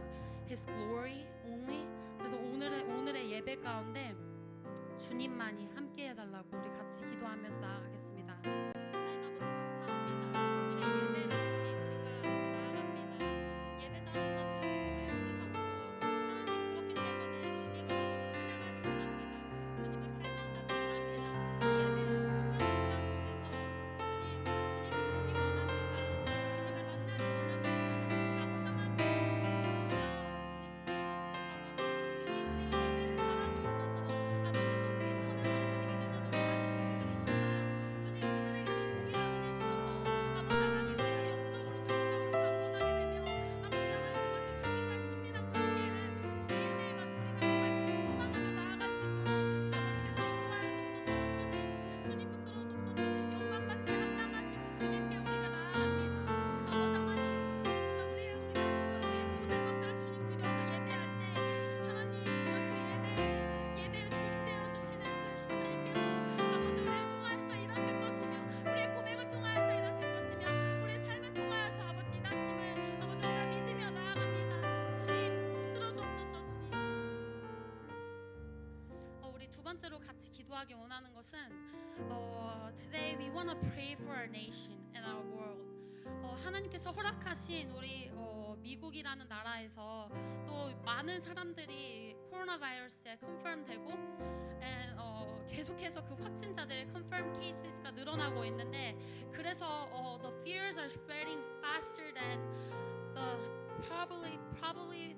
have His glory only. 그래서 오늘의 예배 가운데 주님만이 함께 해달라고 우리 같이 기도하면서 나아가겠습니다. 하나님 아버지 감사합니다. 오늘의 예배를 주님 우리가 나아갑니다. 예배자로서 지금 성을 주셨고 하나님 그렇기 때문에 주님을 찬양하기 원합니다. 주님을 갈망하기 원합니다. 이 예배의 순간순간 속에서 주님을 보기 원합니다. 주님을 만나기 원합니다. 아버지 하나님 두 번째로 같이 기도하기 원하는 것은 Today we want to pray for our nation and our world. 하나님께서 허락하신 우리 미국이라는 나라에서 또 많은 사람들이 코로나 바이러스에 컨펌되고 계속해서 그 확진자들의 confirmed cases가 늘어나고 있는데 그래서 the fears are spreading faster than the probably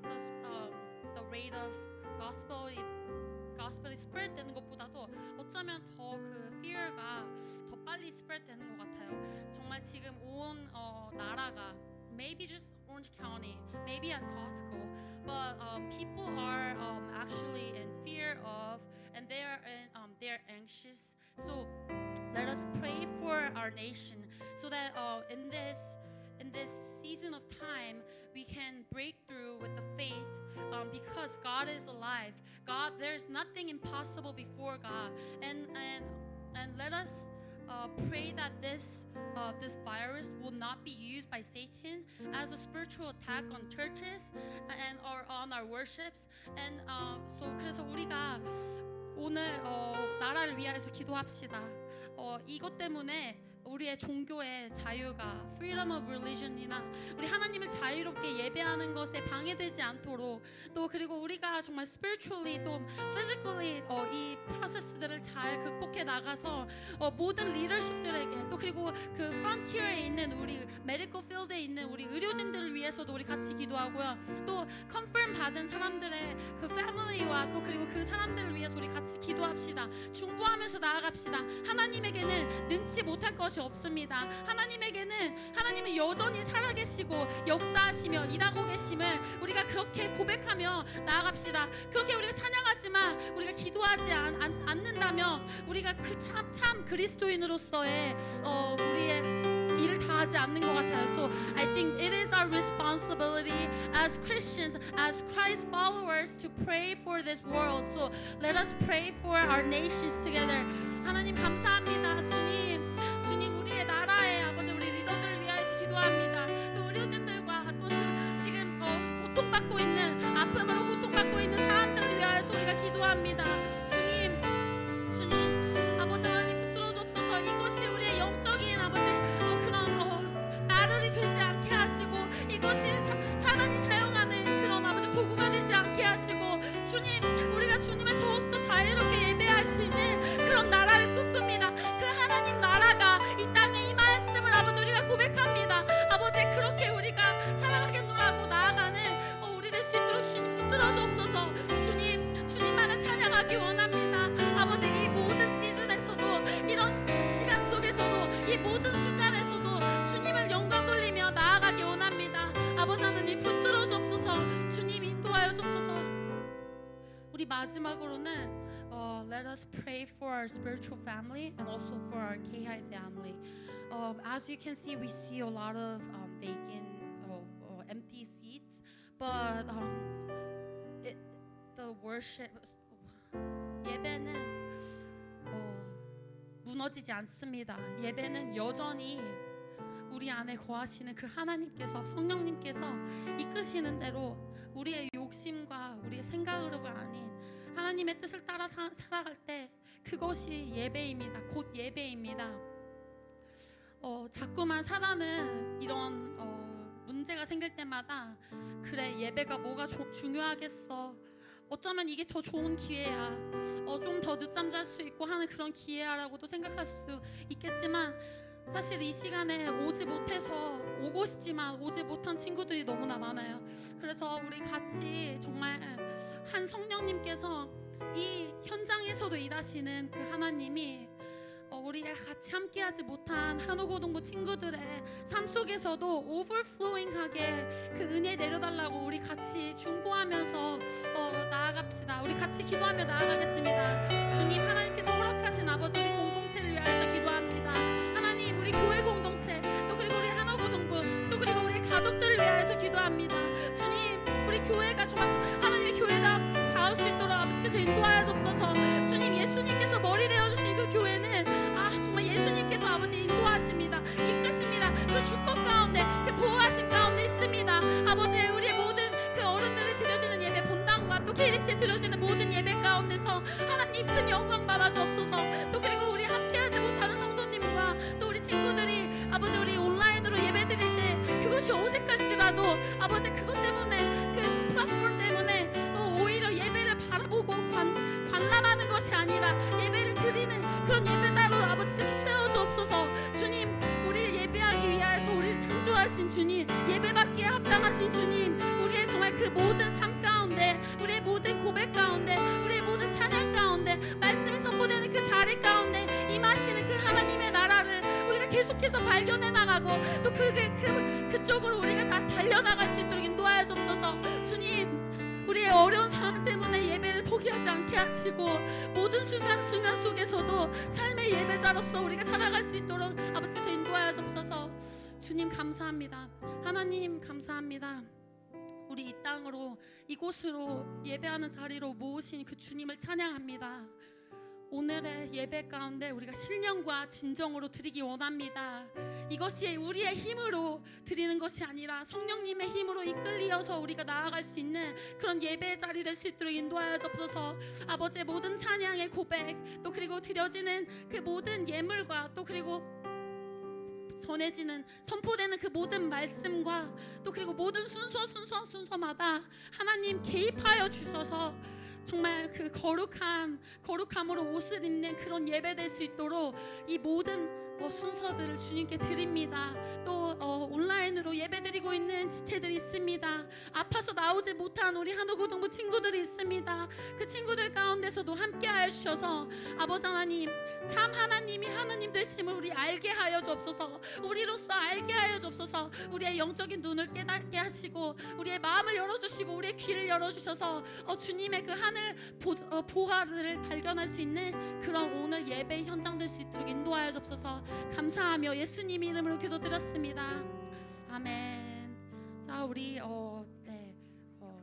the rate of gospel이 spread 되는 것보다도 어쩌면 더 그 fear가 더 빨리 spread 되는 것 같아요. 정말 지금 온 나라가 maybe just Orange County, maybe at Costco, but people are actually in fear of, and they're anxious. So let us pray for our nation, so that in this season of time we can break through with the faith, because God is alive. God, there's nothing impossible before God, and let us pray that this virus will not be used by Satan as a spiritual attack on churches and or on our worships. And so 그래서 우리가 오늘 나라를 위하여서 기도합시다. 이것 때문에 우리의 종교의 자유가 freedom of religion이나 우리 하나님을 자유롭게 예배하는 것에 방해되지 않도록, 또 그리고 우리가 정말 spiritually 또 physically 이 프로세스들을 잘 극복해 나가서 모든 리더십들에게, 또 그리고 그 frontier에 있는 우리 medical field에 있는 우리 의료진들을 위해서도 우리 같이 기도하고요. 또 confirm 받은 사람들의 그 family와 또 그리고 그 사람들을 위해서 우리 같이 기도합시다. 중보하면서 나아갑시다. 하나님에게는 능치 못할 것이 없습니다. 하나님은 여전히 살아계시고 역사하시며 일하고 계심을 우리가 그렇게 고백하며 나아갑시다. 그렇게 우리가 찬양하지만 우리가 기도하지 않는다면 우리가 참 그리스도인으로서의 우리의 일을 다 하지 않는 것 같아요. So I think it is our responsibility as Christians, as Christ followers, to pray for this world. So let us pray for our nations together. 하나님 감사합니다. 주님 우리의 나라에 아버지 우리 리더들을 위하여서 기도합니다. 또 의료진들과 또 지금 고통받고 있는, 아픔으로 고통받고 있는 사람들을 위하여서 우리가 기도합니다. 주님 아버지 하나님 붙들어 줬소서. 이것이 우리의 영적인 아버지 그런 나를이 되지 않게 하시고, 이것이 사단이 사용하는 그런 아버지 도구가 되지 않게 하시고, 주님 우리가 주님을 더욱더 자유롭게 예배할 수 있는 그런 나라를 꿈꿉니다. 그 하나님 나라가 이 땅에 임하였음을 아버지 우리가 고백합니다. 아버지 그렇게 우리가 살아가겠노라고 나아가는 우리 될 수 있도록 주님 붙들어 주옵소서. 주님만을 찬양하기 원합니다. 아버지 이 모든 시즌에서도, 이런 시간 속에서도, 이 모든 순간에서도 주님을 영광 돌리며 나아가기 원합니다. 아버지 하나님 붙들어 주옵소서. 주님 인도하여 주옵소서. 우리 마지막으로는 let us pray for our spiritual family and also for our KI family. As you can see, we see a lot of vacant, empty seats, but the worship 예배는 무너지지 않습니다. 예배는 여전히 우리 안에 거하시는 그 하나님께서, 성령님께서 이끄시는 대로 우리의 욕심과 우리의 생각으로가 아닌 하나님의 뜻을 따라 살아갈 때 그것이 예배입니다. 곧 예배입니다. 자꾸만 사단은 이런 문제가 생길 때마다 그래 예배가 뭐가 중요하겠어, 어쩌면 이게 더 좋은 기회야, 좀 더 늦잠 잘 수 있고 하는 그런 기회야라고도 생각할 수 있겠지만 사실 이 시간에 오고 싶지만 오지 못한 친구들이 너무나 많아요. 그래서 우리 같이 정말 한 성령님께서 이 현장에서도 일하시는 그 하나님이 우리가 같이 함께하지 못한 한우고등부 친구들의 삶 속에서도 오버플로잉하게 그 은혜 내려달라고 우리 같이 중보하면서 나아갑시다. 우리 같이 기도하며 나아가겠습니다. 주님, 하나님께서 허락하신 아버지 우리 공동체를 위하여서 기도합니다. 하나님, 우리 교회 공동체, 또 그리고 우리 한우고등부, 또 그리고 우리 가족들을 위하여서 기도합니다. 주님, 우리 교회가 정말 하나님의 교회다 닿을 수 있도록 아버지께서 인도하여 주옵소서. 주님, 예수님께서 머리 되어주신 그 교회는 정말 예수님께서 아버지 인도하십니다. 이끄십니다. 그 축복 가운데, 그 보호하심 가운데 있습니다. 아버지, 우리의 모든 그 어른들이 드려지는 예배 본당과 또 KDC에 드려지는 모든 예배 가운데서 하나님 큰 영광 받아 주옵소서. 또 그리고 우리 함께하지 못하는 성도님과 또 우리 친구들이 아버지 우리 온라인으로 예배 드릴 때 그것이 어색할지라도 아버지 그것 때문에 그 플랫폼 때문에 오히려 예배를 바라보고 관람하는 것이 아니라 예배를 드리는 그런 예배자로 아버지께서 세워주옵소서. 주님, 우리를 예배하기 위하여서 우리를 창조하신 주님, 예배받기에 합당하신 주님, 우리의 정말 그 모든 삶 가운데, 우리의 모든 고백 가운데, 우리의 모든 찬양 가운데, 말씀이 선포되는 그 자리 가운데 임하시는 그 하나님의 나라를 우리가 계속해서 발견해 나가고 또 그쪽으로 우리가 다 달려나갈 수 있도록 인도하여 주옵소서. 주님, 우리의 어려운 상황 때문에 예배를 포기하지 않게 하시고 모든 순간순간 속에서도 삶의 예배자로서 우리가 살아갈 수 있도록 아버지께서 인도하여 주옵소서. 주님 감사합니다. 하나님 감사합니다. 우리 이 땅으로 이곳으로 예배하는 자리로 모으신 그 주님을 찬양합니다. 오늘의 예배 가운데 우리가 신령과 진정으로 드리기 원합니다. 이것이 우리의 힘으로 드리는 것이 아니라 성령님의 힘으로 이끌리어서 우리가 나아갈 수 있는 그런 예배의 자리 될 수 있도록 인도하여 주옵소서. 아버지의 모든 찬양의 고백, 또 그리고 드려지는 그 모든 예물과 또 그리고 전해지는 선포되는 그 모든 말씀과 또 그리고 모든 순서마다 하나님 개입하여 주셔서 정말 그 거룩함으로 옷을 입는 그런 예배 될 수 있도록 이 모든 순서들을 주님께 드립니다. 또 온라인으로 예배드리고 있는 지체들이 있습니다. 아파서 나오지 못한 우리 한우고등부 친구들이 있습니다. 그 친구들 가운데서도 함께하여 주셔서 아버지 하나님, 참 하나님이 하나님 되심을 우리 알게 하여 주옵소서. 우리로서 알게 하여 주옵소서. 우리의 영적인 눈을 깨닫게 하시고 우리의 마음을 열어주시고 우리의 귀를 열어주셔서 주님의 그 하늘 보화를 발견할 수 있는 그런 오늘 예배 현장 될 수 있도록 인도하여 주옵소서. 감사하며 예수님 이름으로 기도드렸습니다. 아멘. 자, 우리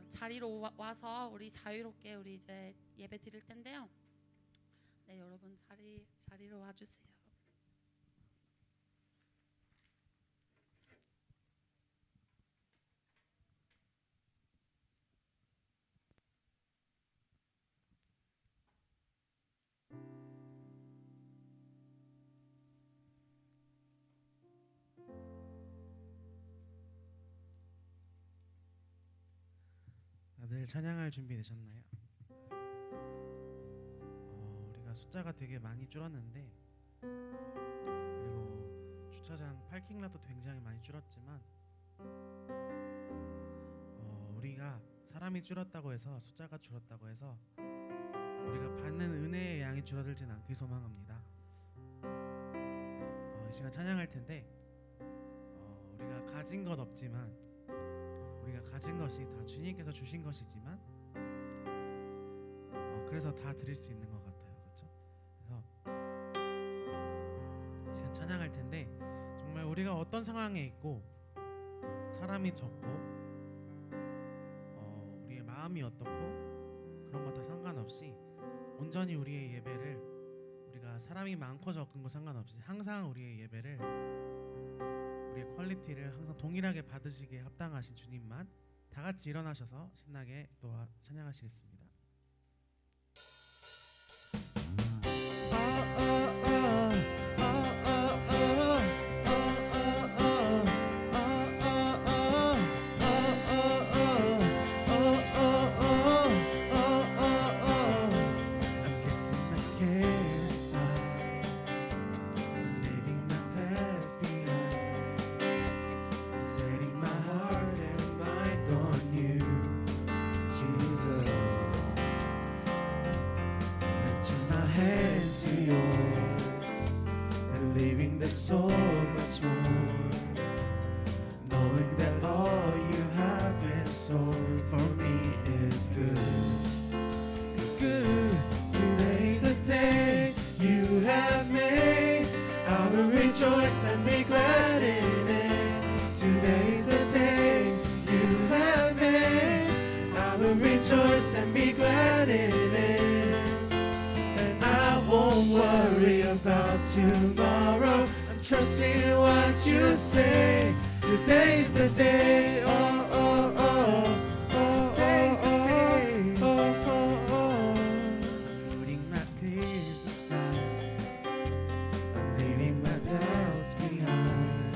자리로 와서 우리 자유롭게 우리 이제 예배 드릴 텐데요. 네, 여러분 자리로 와주세요. 다들 찬양할 준비 되셨나요? 우리가 숫자가 되게 많이 줄었는데, 그리고 주차장 파킹라도 굉장히 많이 줄었지만 우리가 사람이 줄었다고 해서 숫자가 줄었다고 해서 우리가 받는 은혜의 양이 줄어들진 않길 소망합니다. 이 시간 찬양할 텐데 우리가 가진 것 없지만 우리가 가진 것이 다 주님께서 주신 것이지만 그래서 다 드릴 수 있는 것 같아요. 그렇죠? 그래서 지금 찬양할 텐데 정말 우리가 어떤 상황에 있고 사람이 적고 우리의 마음이 어떻고 그런 것 다 상관없이 온전히 우리의 예배를 우리가 사람이 많고 적은 거 상관없이 항상 우리의 예배를 우리의 퀄리티를 항상 동일하게 받으시기에 합당하신 주님만 다 같이 일어나셔서 신나게 또 찬양하시겠습니다. So much more, knowing that all you have in store for me is good. It's good. Today's the day you have made. I will rejoice and be glad in it. Today's the day you have made. I will rejoice and be glad in it. And I won't worry about tomorrow. Trust in what you say. Today's the day. Oh, oh, oh. Today's the day. Oh, oh, oh. Putting my fears aside, I'm leaving my doubts behind.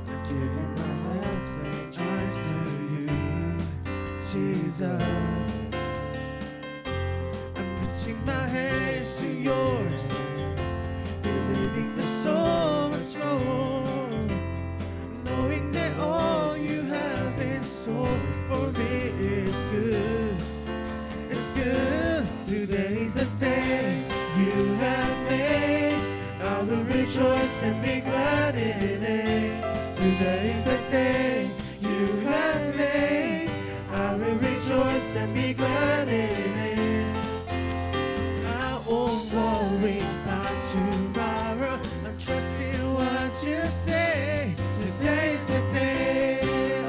I'm giving my hopes and dreams to you, Jesus. I'm reaching my hands to yours, believing there's so much more, knowing that all you have in store for me is good. It's good. Today's the day you have made. I will rejoice and be glad in it. Today's the day you have made. I will rejoice and be glad in it. I won't worry about tomorrow. I'm trusting what you say. Today's the day.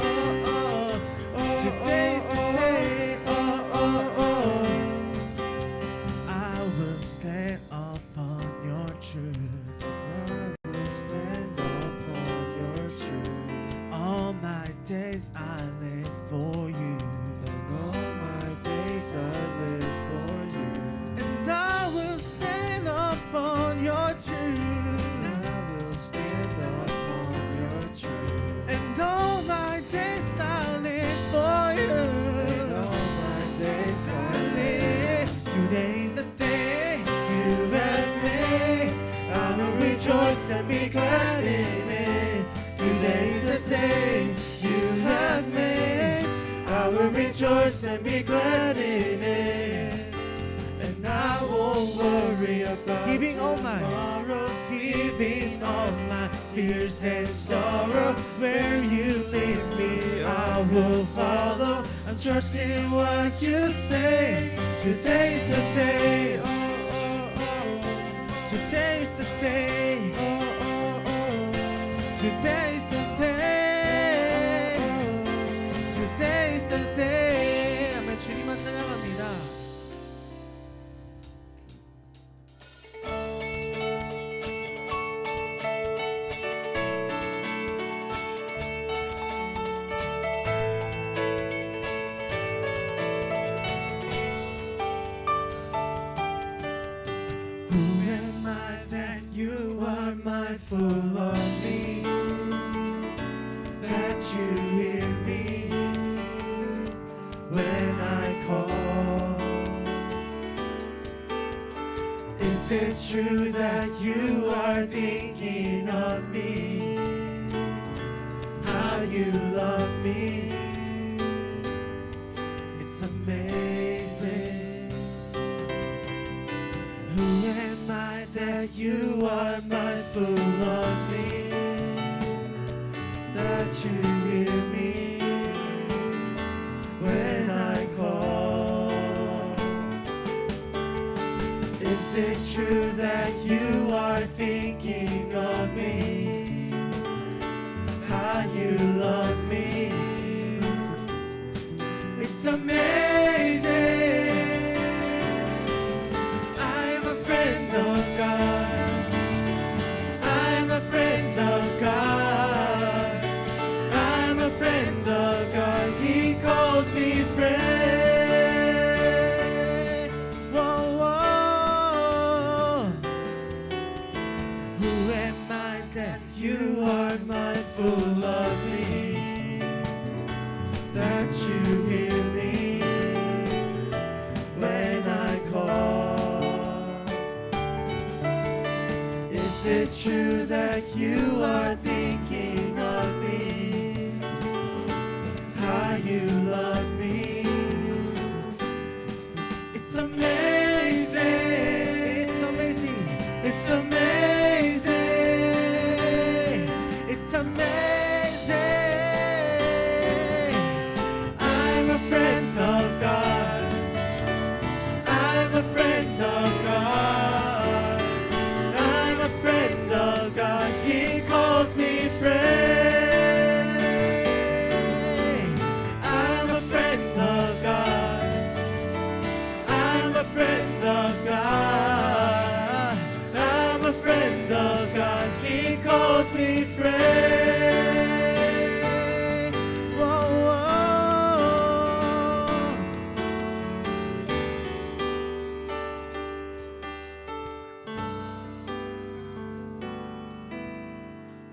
Oh, oh, oh. Today's the day. Oh, oh, oh. I will stand upon your truth. I will stand upon your truth. All my days I live for you. And all my days I live for you. And I will stand upon your truth. I will stand upon your truth. And all my days I live for you. And all my days I live. Today's the day You have made. I will rejoice and be glad in it. Today's the day you have made. I will rejoice and be glad in it. And I won't worry about Giving all my- tomorrow. Giving all my fears and sorrow. Where you lead me, I will follow. I'm trusting what you say. Today's the day. Oh, oh, oh. Today's the day. Oh, oh, oh. Today's the day. Today's the day. 아멘. 주님만 찬양합니다. Who am I that you are mindful of me? That you hear me when I call. Is it true that you are thinking of me? How you love me? It's amazing. Who am I that you are mindful of me? That you hear me when I call. Is it true that you are thinking of me? How you love me? It's amazing. I'm a friend of God. I'm a friend of God. I'm a friend of God. He friend. Whoa, whoa. Who am I that you are mindful of me? That you hear me when I call. Is it true that you are thinking of me? How you love me? It's amazing. It's amazing. It's amazing. It's amazing. I'm a friend of God. I'm a friend of God. I'm a friend of God. He calls me friend. I'm a friend of God. I'm a friend of God. I'm a friend of God. He calls me friend. Whoa, whoa.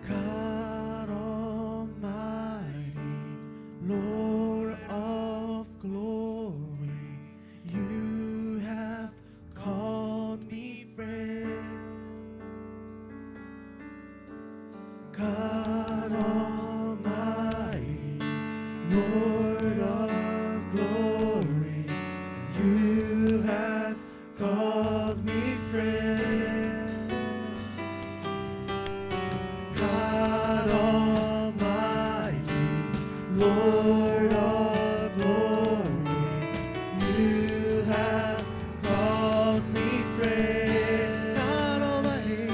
God Almighty, Lord of glory, you have called me friend. God Almighty, Lord of glory, you have called me friend. God Almighty, Lord of glory, you have called me friend. God Almighty,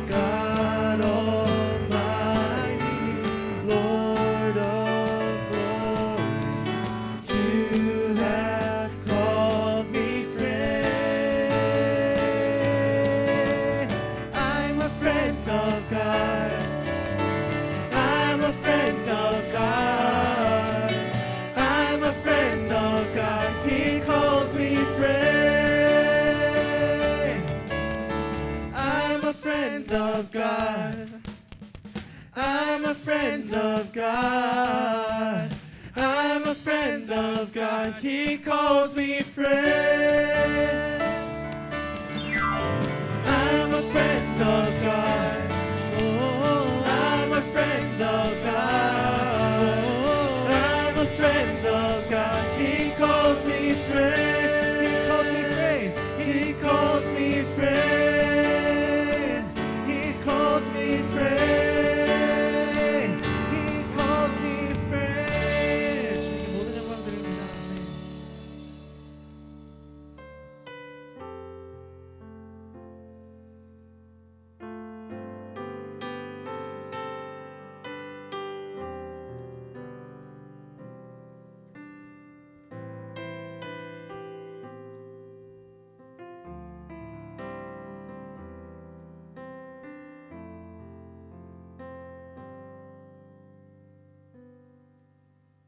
God Almighty, Lord of glory, you have called me friend. I'm a friend of God. I'm a friend of God. I'm a friend of God. He calls me friend. I'm a friend of God. I'm a friend of God. I'm a friend of God. He calls me friend. I'm a friend of God. Oh, I'm a friend of God. I'm a friend of God. He calls me friend. He calls me friend. He calls me friend. He calls me friend. He calls me friend. 주님께 모든 영광 드립니다.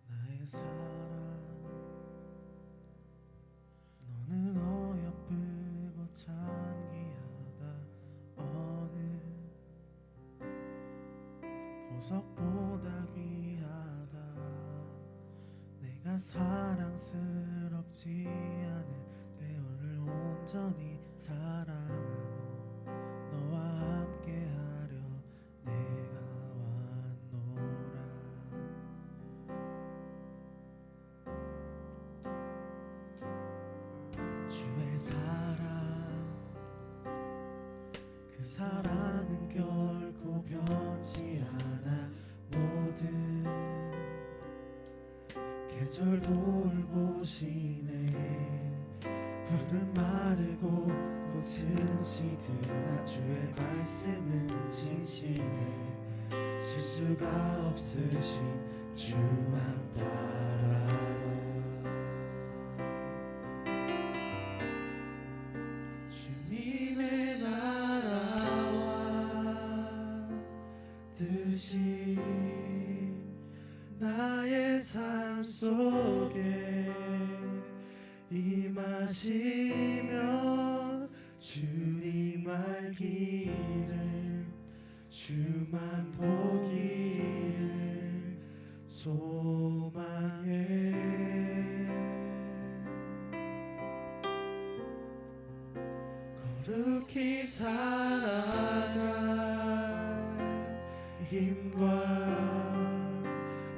나의 사랑, 너는 어여쁘고 찬기하다. 어느 보석보다 귀하다. 내가 사랑스럽지 않을 때 너를 온전히 사랑하고 너와 함께하려 내가 왔노라. 주의 사랑, 그 사랑은 결코 변치 않아. 모든 계절 돌보시네. 푸른 마르고 꽃은 시드나 주의 말씀은 진실해. 실수가 없으신 주만 바라라. 주님의 나라와 뜻이 나의 삶 속 속에 임하시며 주님 알기를 주만 보기를 소망해 거룩히 살아갈 힘과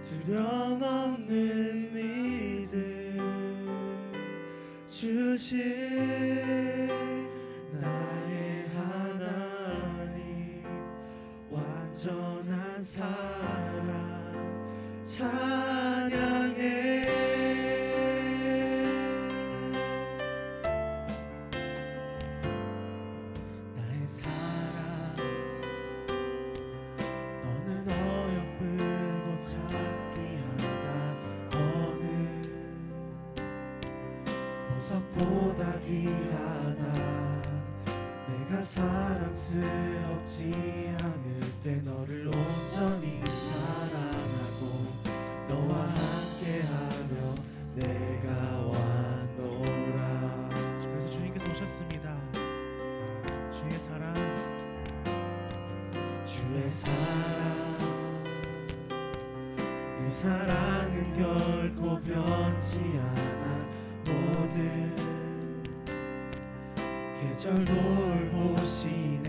두려움 없는 믿음 주신 나의 하나님 완전한 사랑 찬양해 나의 사랑 너는 어여쁘고 찬기하다 너는 보석보다 귀하다 내가 사랑스럽지 않을 때 너를 온전히 사랑하고 너와 함께하며 내가 왔노라 그래서 주님께서 오셨습니다. 주의 사랑 주의 사랑 그 사랑은 결코 변치 않아 모든 계절 돌보시네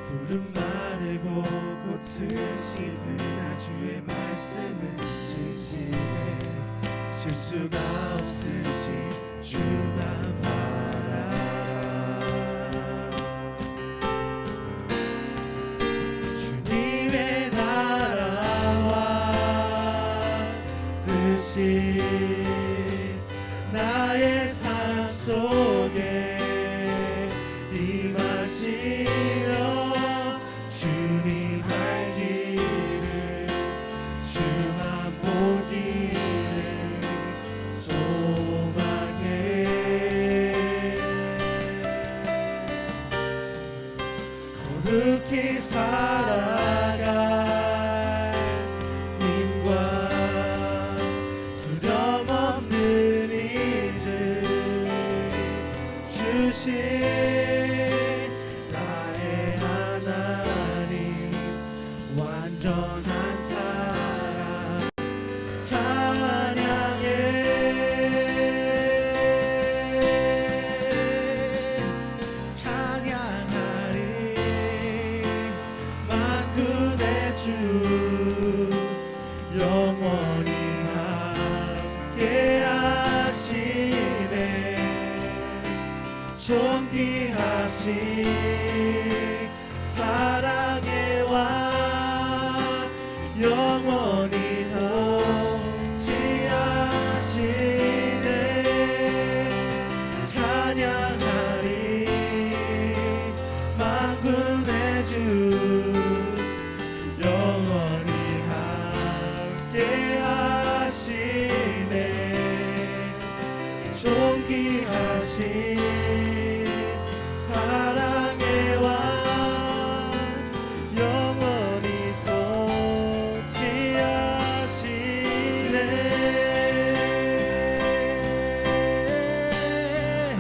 푸른 마르고 꽃은 시드나 주의 말씀은 진실해 실수가 없으신 주만 바라라 주님의 나라와 뜻이 나의 삶 속에 임하시며 주님 알기를 주만 보기를 소망해 거룩히 살아갈 힘과 두려움 없는 믿음 주신 나의 하나님 완전한 사랑 찬양하리 만군의 주 영원히 함께 하시네 존귀하신 사랑의 왕 영원히 통치하시네 찬양하리 만군의 주 영원히 함께 하시네 존귀하신 사랑의 왕 영원히 통치하시네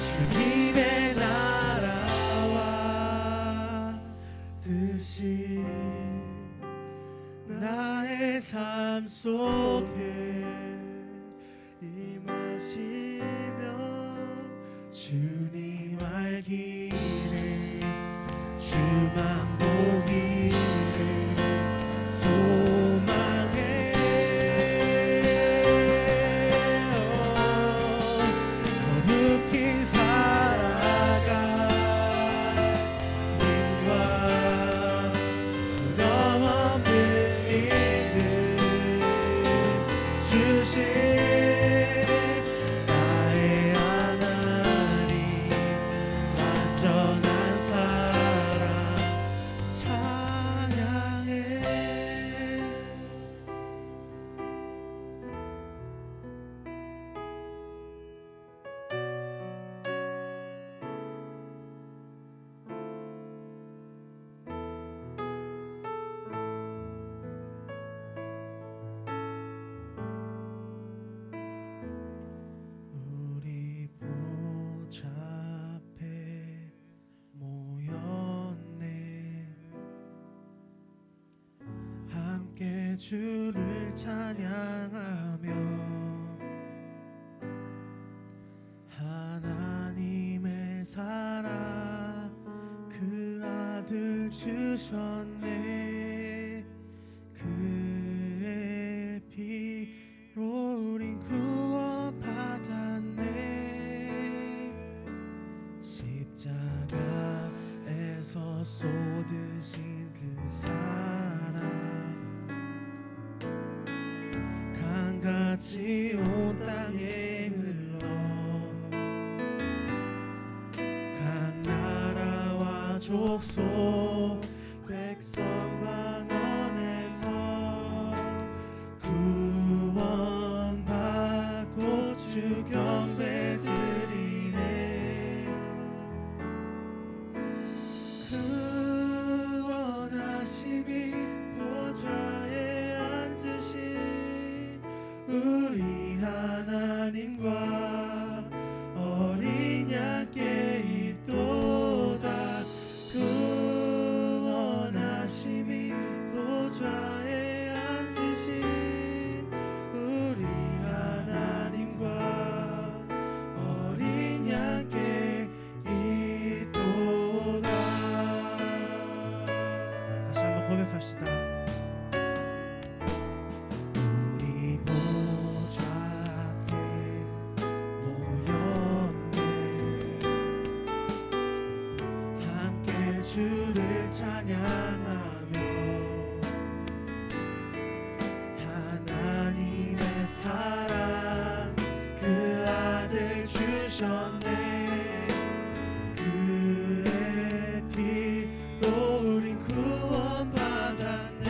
주님의 나라와 뜻이 나의 삶 속에 임하시며 주님 알기를 주만 보기를 소망해 거룩히 살아가 힘과 두려움 없는 믿음 주신 나의 하나님 완전한 사랑 찬양해 주를 찬양하며 하나님의 사랑 그 아들 주셨네. 그의 피로 우린 구원받았네. 십자가에서 쏟으신 그 사랑 강같이 온 땅에 흘러 각 나라와 족속 백성 방언에서 구원받고 주 경배 드리네. 그 원하심이 보좌에 앉으신 우리 하나님과 어린 양께 있도다. 그 원하심이 보좌에 앉으신 우리 하나님과 어린 양께 있도다. 다시 한번 고백합시다. 우리 보좌 앞에 모였네. 함께 주를 찬양하며 하나님의 사랑 그 아들 주셨네. 그의 피로 우린 구원받았네.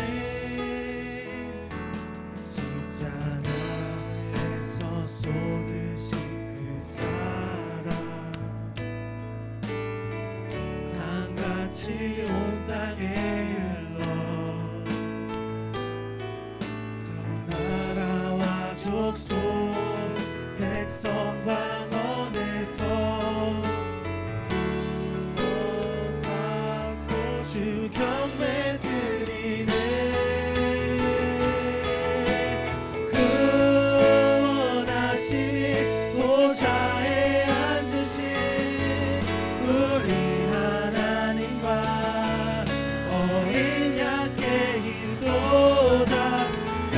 십자가에서 쏟으신 그 사랑 강같이 온 땅에 흘러 나라와 족속 백성 방언에서 구원받고 주 경배 드리네. 그 원하심이 보좌에 앉으신 우리 하나님과 어린 양께 있도다. 그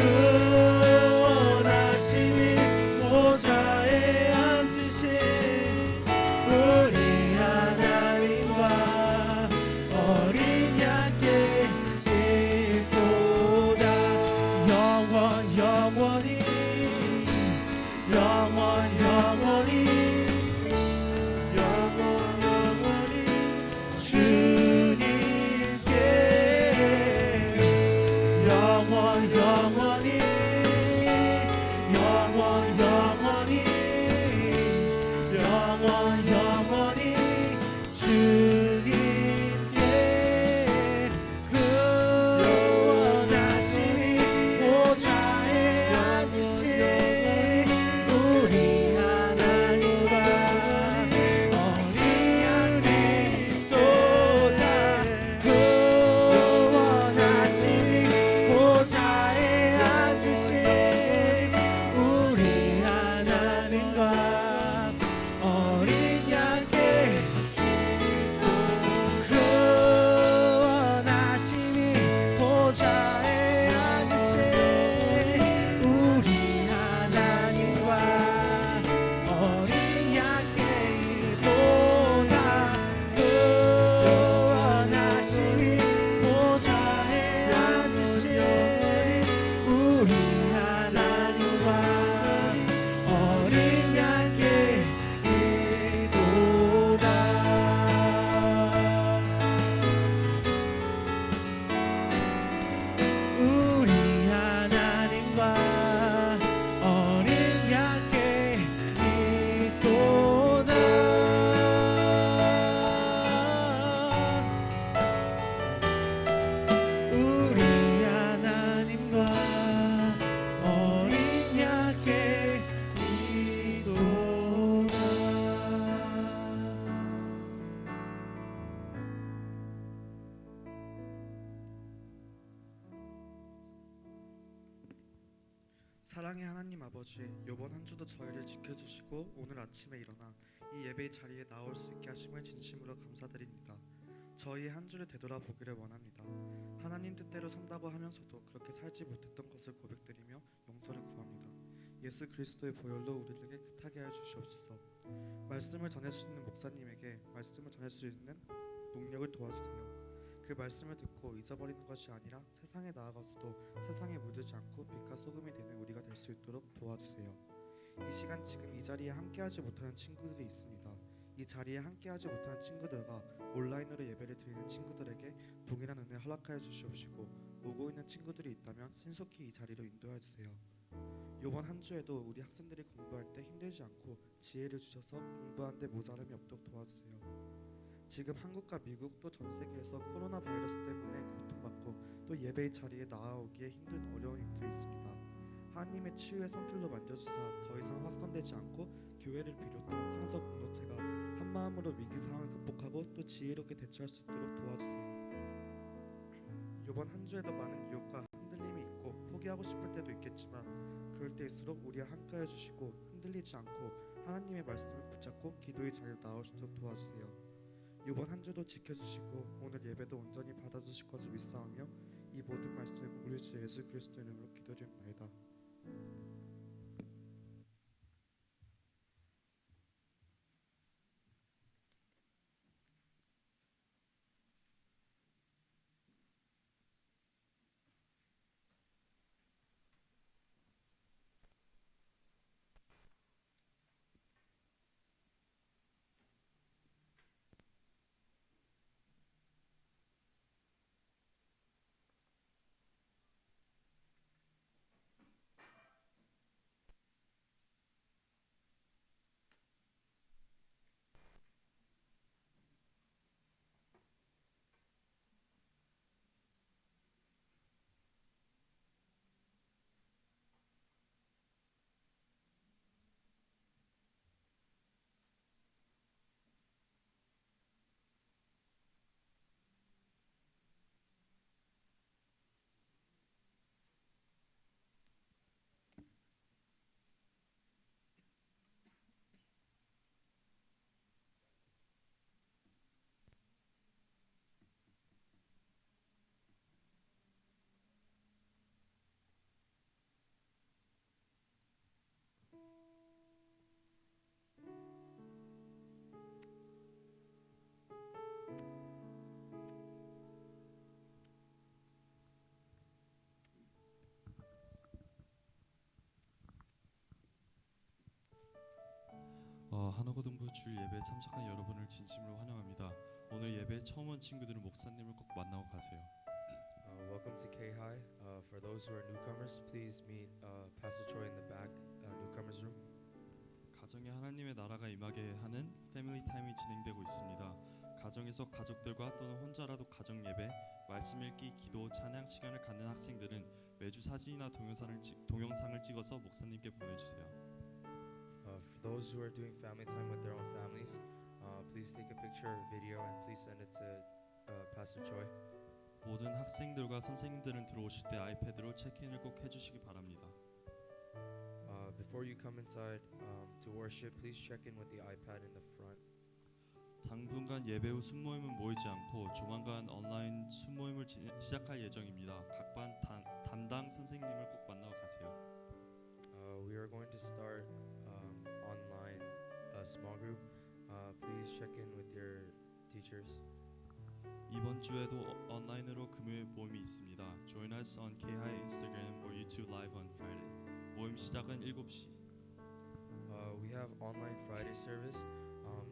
원하심이 보좌에 앉으신 우리 하나님과 어린 양께 있도다. 영원히 영원히 주님께 영원히 주님께 그 원하심이 보좌에 앉으신 우리 하나님과 어린 양이 있도다. 그 원하심이 보좌에 앉으신 우리 사랑의 하나님 아버지, 이번 한 주도 저희를 지켜주시고 오늘 아침에 일어나 이 예배의 자리에 나올 수 있게 하심을 진심으로 감사드립니다. 저희의 한 주를 되돌아보기를 원합니다. 하나님 뜻대로 산다고 하면서도 그렇게 살지 못했던 것을 고백드리며 용서를 구합니다. 예수 그리스도의 보혈로 우리를 깨끗하게 해 주시옵소서. 말씀을 전해주시는 목사님에게 말씀을 전할 수 있는 능력을 도와주세요. 그 말씀을 듣고 잊어버리는 것이 아니라 세상에 나아가서도 세상에 물들지 않고 빛과 소금이 되는 우리가 될 수 있도록 도와주세요. 이 시간 지금 이 자리에 함께하지 못하는 친구들이 있습니다. 이 자리에 함께하지 못하는 친구들과 온라인으로 예배를 드리는 친구들에게 동일한 은혜 허락하여 주시옵시고, 오고 있는 친구들이 있다면 신속히 이 자리로 인도해 주세요. 이번 한 주에도 우리 학생들이 공부할 때 힘들지 않고 지혜를 주셔서 공부하는 데 모자람이 없도록 도와주세요. 지금 한국과 미국 또 전 세계에서 코로나 바이러스 때문에 고통받고 또 예배의 자리에 나아오기에 힘든 어려움들이 있습니다. 하나님의 치유의 손길로 만져주사 더 이상 확산되지 않고 교회를 비롯한 성서 공동체가 한 마음으로 위기 상황을 극복하고 또 지혜롭게 대처할 수 있도록 도와주세요. 이번 한 주에도 많은 유혹과 흔들림이 있고 포기하고 싶을 때도 있겠지만 그럴 때일수록 우리와 함께해 주시고 흔들리지 않고 하나님의 말씀을 붙잡고 기도의 자리로 나올 수 있도록 도와주세요. 이번 한 주도 지켜주시고 오늘 예배도 온전히 받아주실 것을 믿사오며 이 모든 말씀 우리 주 예수 그리스도 이름으로 기도드립니다. 한호고등부 주일 예배에 참석한 여러분을 진심으로 환영합니다. 오늘 예배에 처음 온 친구들은 목사님을 꼭 만나고 가세요. Welcome to K High. For those who are newcomers, please meet Pastor Choi in the back newcomers room. 가정에 하나님의 나라가 임하게 하는 패밀리 타임이 진행되고 있습니다. 가정에서 가족들과 또는 혼자라도 가정 예배, 말씀 읽기, 기도, 찬양 시간을 갖는 학생들은 매주 사진이나 동영상을 찍어서 목사님께 보내주세요. For those who are doing family time with their own families, please take a picture or video and please send it to Pastor Choi. 모든 학생들과 선생님들은 들어오실 때 아이패드로 체크인을 꼭 해주시기 바랍니다. Before you come inside to worship, please check in with the iPad in the front. 당분간 예배 후 순모임은 모이지 않고 조만간 온라인 순모임을 시작할 예정입니다. 각 반 담당 선생님을 꼭 만나고 가세요. We are going to start online small group. Please check in with your teachers. 이번 주에도 온라인으로 금요일 모임이 있습니다. Join us on K-High Instagram or YouTube Live on Friday. 모임 시작은 7시. We have online Friday service.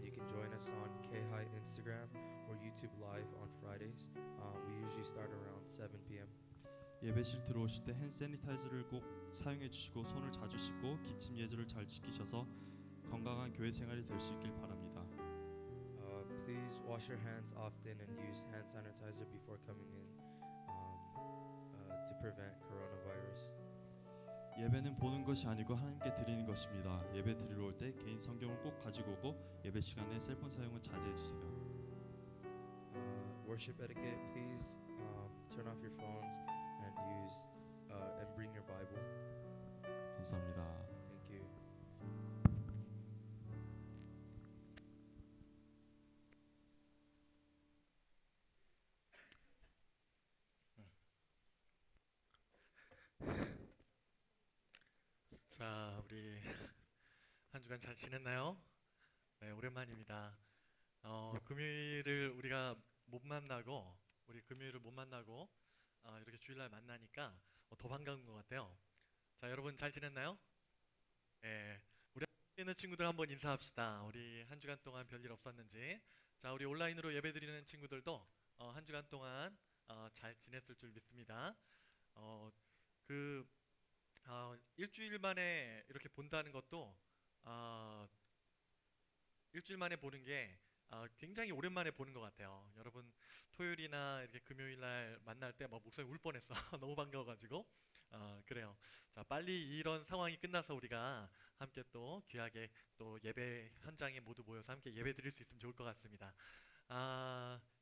You can join us on K-High Instagram or YouTube Live on Fridays. We usually start around 7 p.m. 예배실 들어오실 때 핸드 세니타이저를 꼭 사용해 주시고 손을 자주 씻고 기침 예절을 잘 지키셔서 건강한 교회 생활이 될 수 있길 바랍니다. Please wash your hands often and use hand sanitizer before coming in to prevent coronavirus. 예배는 보는 것이 아니고 하나님께 드리는 것입니다. 예배 드리러 올 때 개인 성경을 꼭 가지고 오고 예배 시간에 셀폰 사용을 자제해 주세요. Worship etiquette, please turn off your phones and use and bring your Bible. 감사합니다. Thank you. 자, 우리 한 주간 잘 지냈나요? 네, 오랜만입니다. 금요일을 우리가 못 만나고 우리 금요일을 못 만나고 이렇게 주일날 만나니까 더 반가운 것 같아요. 자, 여러분 잘 지냈나요? 예, 우리 앞에 있는 친구들 한번 인사합시다. 우리 한 주간 동안 별일 없었는지. 자, 우리 온라인으로 예배드리는 친구들도 한 주간 동안 잘 지냈을 줄 믿습니다. 그 일주일 만에 이렇게 본다는 것도 일주일 만에 보는 게 굉장히 오랜만에 보는 것 같아요. 여러분 토요일이나 이렇게 금요일 날 만날 때 막 목소리 울 뻔했어. 너무 반가워가지고. 그래요. 자, 빨리 이런 상황이 끝나서 우리가 함께 또 귀하게 또 예배 현장에 모두 모여서 함께 예배 드릴 수 있으면 좋을 것 같습니다.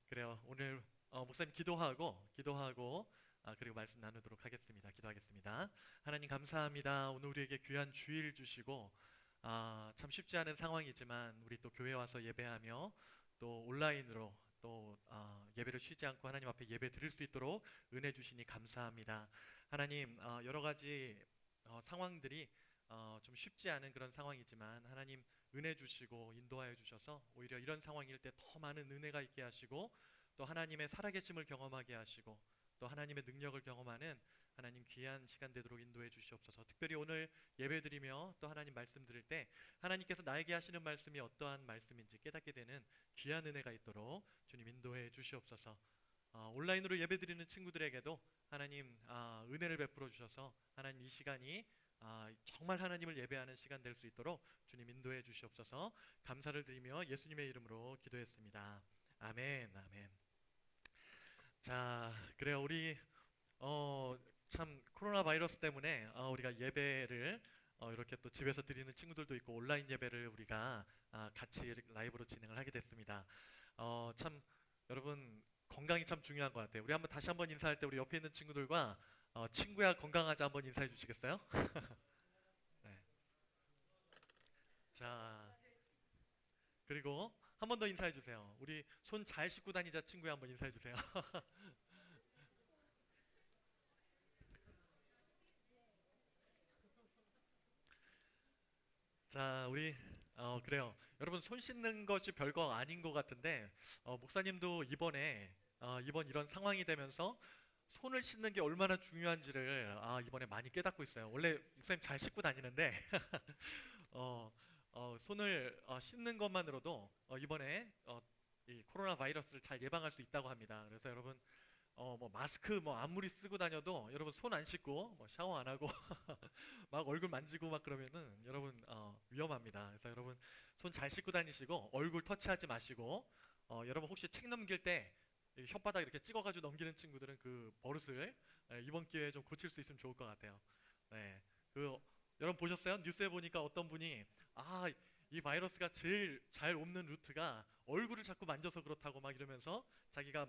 그래요. 오늘 목사님 기도하고 그리고 말씀 나누도록 하겠습니다. 기도하겠습니다. 하나님 감사합니다. 오늘 우리에게 귀한 주일 주시고 참 쉽지 않은 상황이지만 우리 또 교회 와서 예배하며 또 온라인으로 또 예배를 쉬지 않고 하나님 앞에 예배 드릴 수 있도록 은혜 주시니 감사합니다. 하나님 여러 가지 상황들이 좀 쉽지 않은 그런 상황이지만 하나님 은혜 주시고 인도하여 주셔서 오히려 이런 상황일 때 더 많은 은혜가 있게 하시고 또 하나님의 살아계심을 경험하게 하시고 또 하나님의 능력을 경험하는 하나님 귀한 시간 되도록 인도해 주시옵소서. 특별히 오늘 예배드리며 또 하나님 말씀 드릴 때 하나님께서 나에게 하시는 말씀이 어떠한 말씀인지 깨닫게 되는 귀한 은혜가 있도록 주님 인도해 주시옵소서. 온라인으로 예배드리는 친구들에게도 하나님 은혜를 베풀어 주셔서 하나님 이 시간이 정말 하나님을 예배하는 시간 될 수 있도록 주님 인도해 주시옵소서. 감사를 드리며 예수님의 이름으로 기도했습니다. 아멘. 아멘. 자, 그래요. 우리 참 코로나 바이러스 때문에 우리가 예배를 이렇게 또 집에서 드리는 친구들도 있고 온라인 예배를 우리가 같이 라이브로 진행을 하게 됐습니다. 참 여러분 건강이 참 중요한 것 같아요. 우리 한번 다시 한번 인사할 때 우리 옆에 있는 친구들과 친구야 건강하자 한번 인사해 주시겠어요? 네. 자, 그리고 한 번 더 인사해 주세요. 우리 손 잘 씻고 다니자 친구야 한번 인사해 주세요. 자, 우리 그래요. 여러분 손 씻는 것이 별거 아닌 것 같은데 목사님도 이번 이런 상황이 되면서 손을 씻는 게 얼마나 중요한지를 이번에 많이 깨닫고 있어요. 원래 목사님 잘 씻고 다니는데 손을 씻는 것만으로도 이번에 이 코로나 바이러스를 잘 예방할 수 있다고 합니다. 그래서 여러분 뭐 마스크 뭐 아무리 쓰고 다녀도 여러분 손 안 씻고 뭐 샤워 안 하고 막 얼굴 만지고 막 그러면은 여러분 위험합니다. 그래서 여러분 손 잘 씻고 다니시고 얼굴 터치하지 마시고 여러분 혹시 책 넘길 때 혓바닥 이렇게 찍어가지고 넘기는 친구들은 그 버릇을 이번 기회에 좀 고칠 수 있으면 좋을 것 같아요. 네, 여러분 보셨어요? 뉴스에 보니까 어떤 분이 이 바이러스가 제일 잘 옮는 루트가 얼굴을 자꾸 만져서 그렇다고 막 이러면서 자기가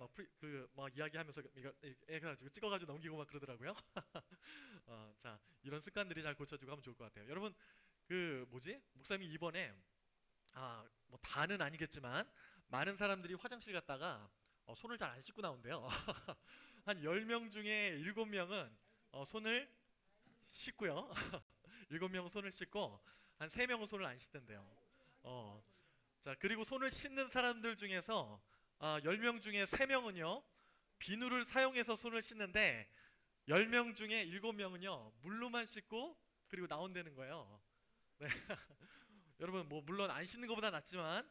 막 이야기하면서 이거 해가지고 찍어가지고 넘기고 막 그러더라고요. 자, 이런 습관들이 잘 고쳐지고 하면 좋을 것 같아요. 여러분 목사님이 이번에 뭐 다는 아니겠지만 많은 사람들이 화장실 갔다가 손을 잘 안 씻고 나온대요. 한 10명 중에 7명은 손을 씻고요. 7명은 손을 씻고 한 3명은 손을 안 씻던데요. 자, 그리고 손을 씻는 사람들 중에서 10명 중에 3명은요 비누를 사용해서 손을 씻는데 10명 중에 7명은요 물로만 씻고 그리고 나온다는 거예요. 네. 여러분 뭐 물론 안 씻는 것보다 낫지만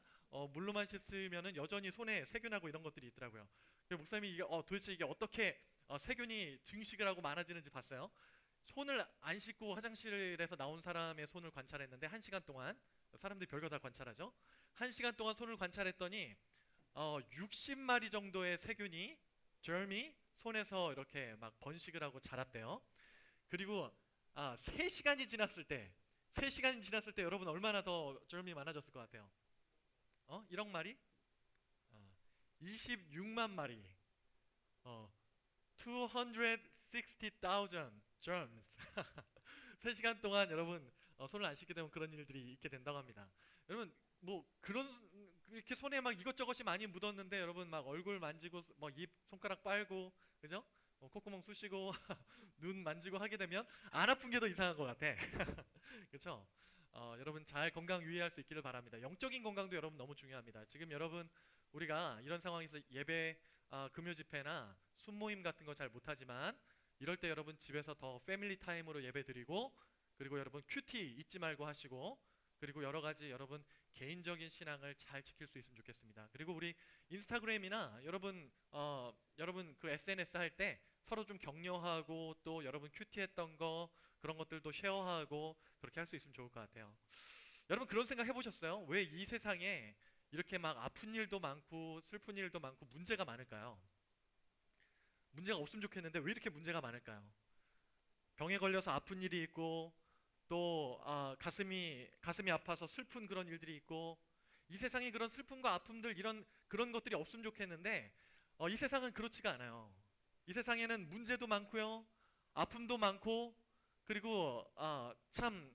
물로만 씻으면은 여전히 손에 세균하고 이런 것들이 있더라고요. 목사님이 이게 도대체 이게 어떻게 세균이 증식을 하고 많아지는지 봤어요. 손을 안 씻고 화장실에서 나온 사람의 손을 관찰했는데 1시간 동안 사람들이 별거 다 관찰하죠. 1시간 동안 손을 관찰했더니 60마리 정도의 세균이 germ이 손에서 이렇게 막 번식을 하고 자랐대요. 그리고 3시간이 지났을 때 여러분 얼마나 더 germ이 많아졌을 것 같아요? 1억 마리? 26만 마리. 260,000 germs. 3시간 동안 여러분 손을 안 씻게 되면 그런 일들이 있게 된다고 합니다. 여러분 뭐 그런 이렇게 손에 막 이것저것이 많이 묻었는데 여러분 막 얼굴 만지고 뭐 입 손가락 빨고 그죠? 콧구멍 쑤시고 눈 만지고 하게 되면 안 아픈 게 더 이상한 것 같아. 그렇죠? 여러분 잘 건강 유의할 수 있기를 바랍니다. 영적인 건강도 여러분 너무 중요합니다. 지금 여러분 우리가 이런 상황에서 예배 금요 집회나 순모임 같은 거 잘 못하지만 이럴 때 여러분 집에서 더 패밀리 타임으로 예배 드리고 그리고 여러분 큐티 잊지 말고 하시고 그리고 여러 가지 여러분 개인적인 신앙을 잘 지킬 수 있으면 좋겠습니다. 그리고 우리 인스타그램이나 여러분 그 SNS 할 때 서로 좀 격려하고 또 여러분 큐티했던 거 그런 것들도 쉐어하고 그렇게 할 수 있으면 좋을 것 같아요. 여러분 그런 생각 해보셨어요? 왜 이 세상에 이렇게 막 아픈 일도 많고 슬픈 일도 많고 문제가 많을까요? 문제가 없으면 좋겠는데 왜 이렇게 문제가 많을까요? 병에 걸려서 아픈 일이 있고 또 가슴이 아파서 슬픈 그런 일들이 있고 이 세상에 그런 슬픔과 아픔들 그런 것들이 없으면 좋겠는데 이 세상은 그렇지가 않아요. 이 세상에는 문제도 많고요, 아픔도 많고 그리고 참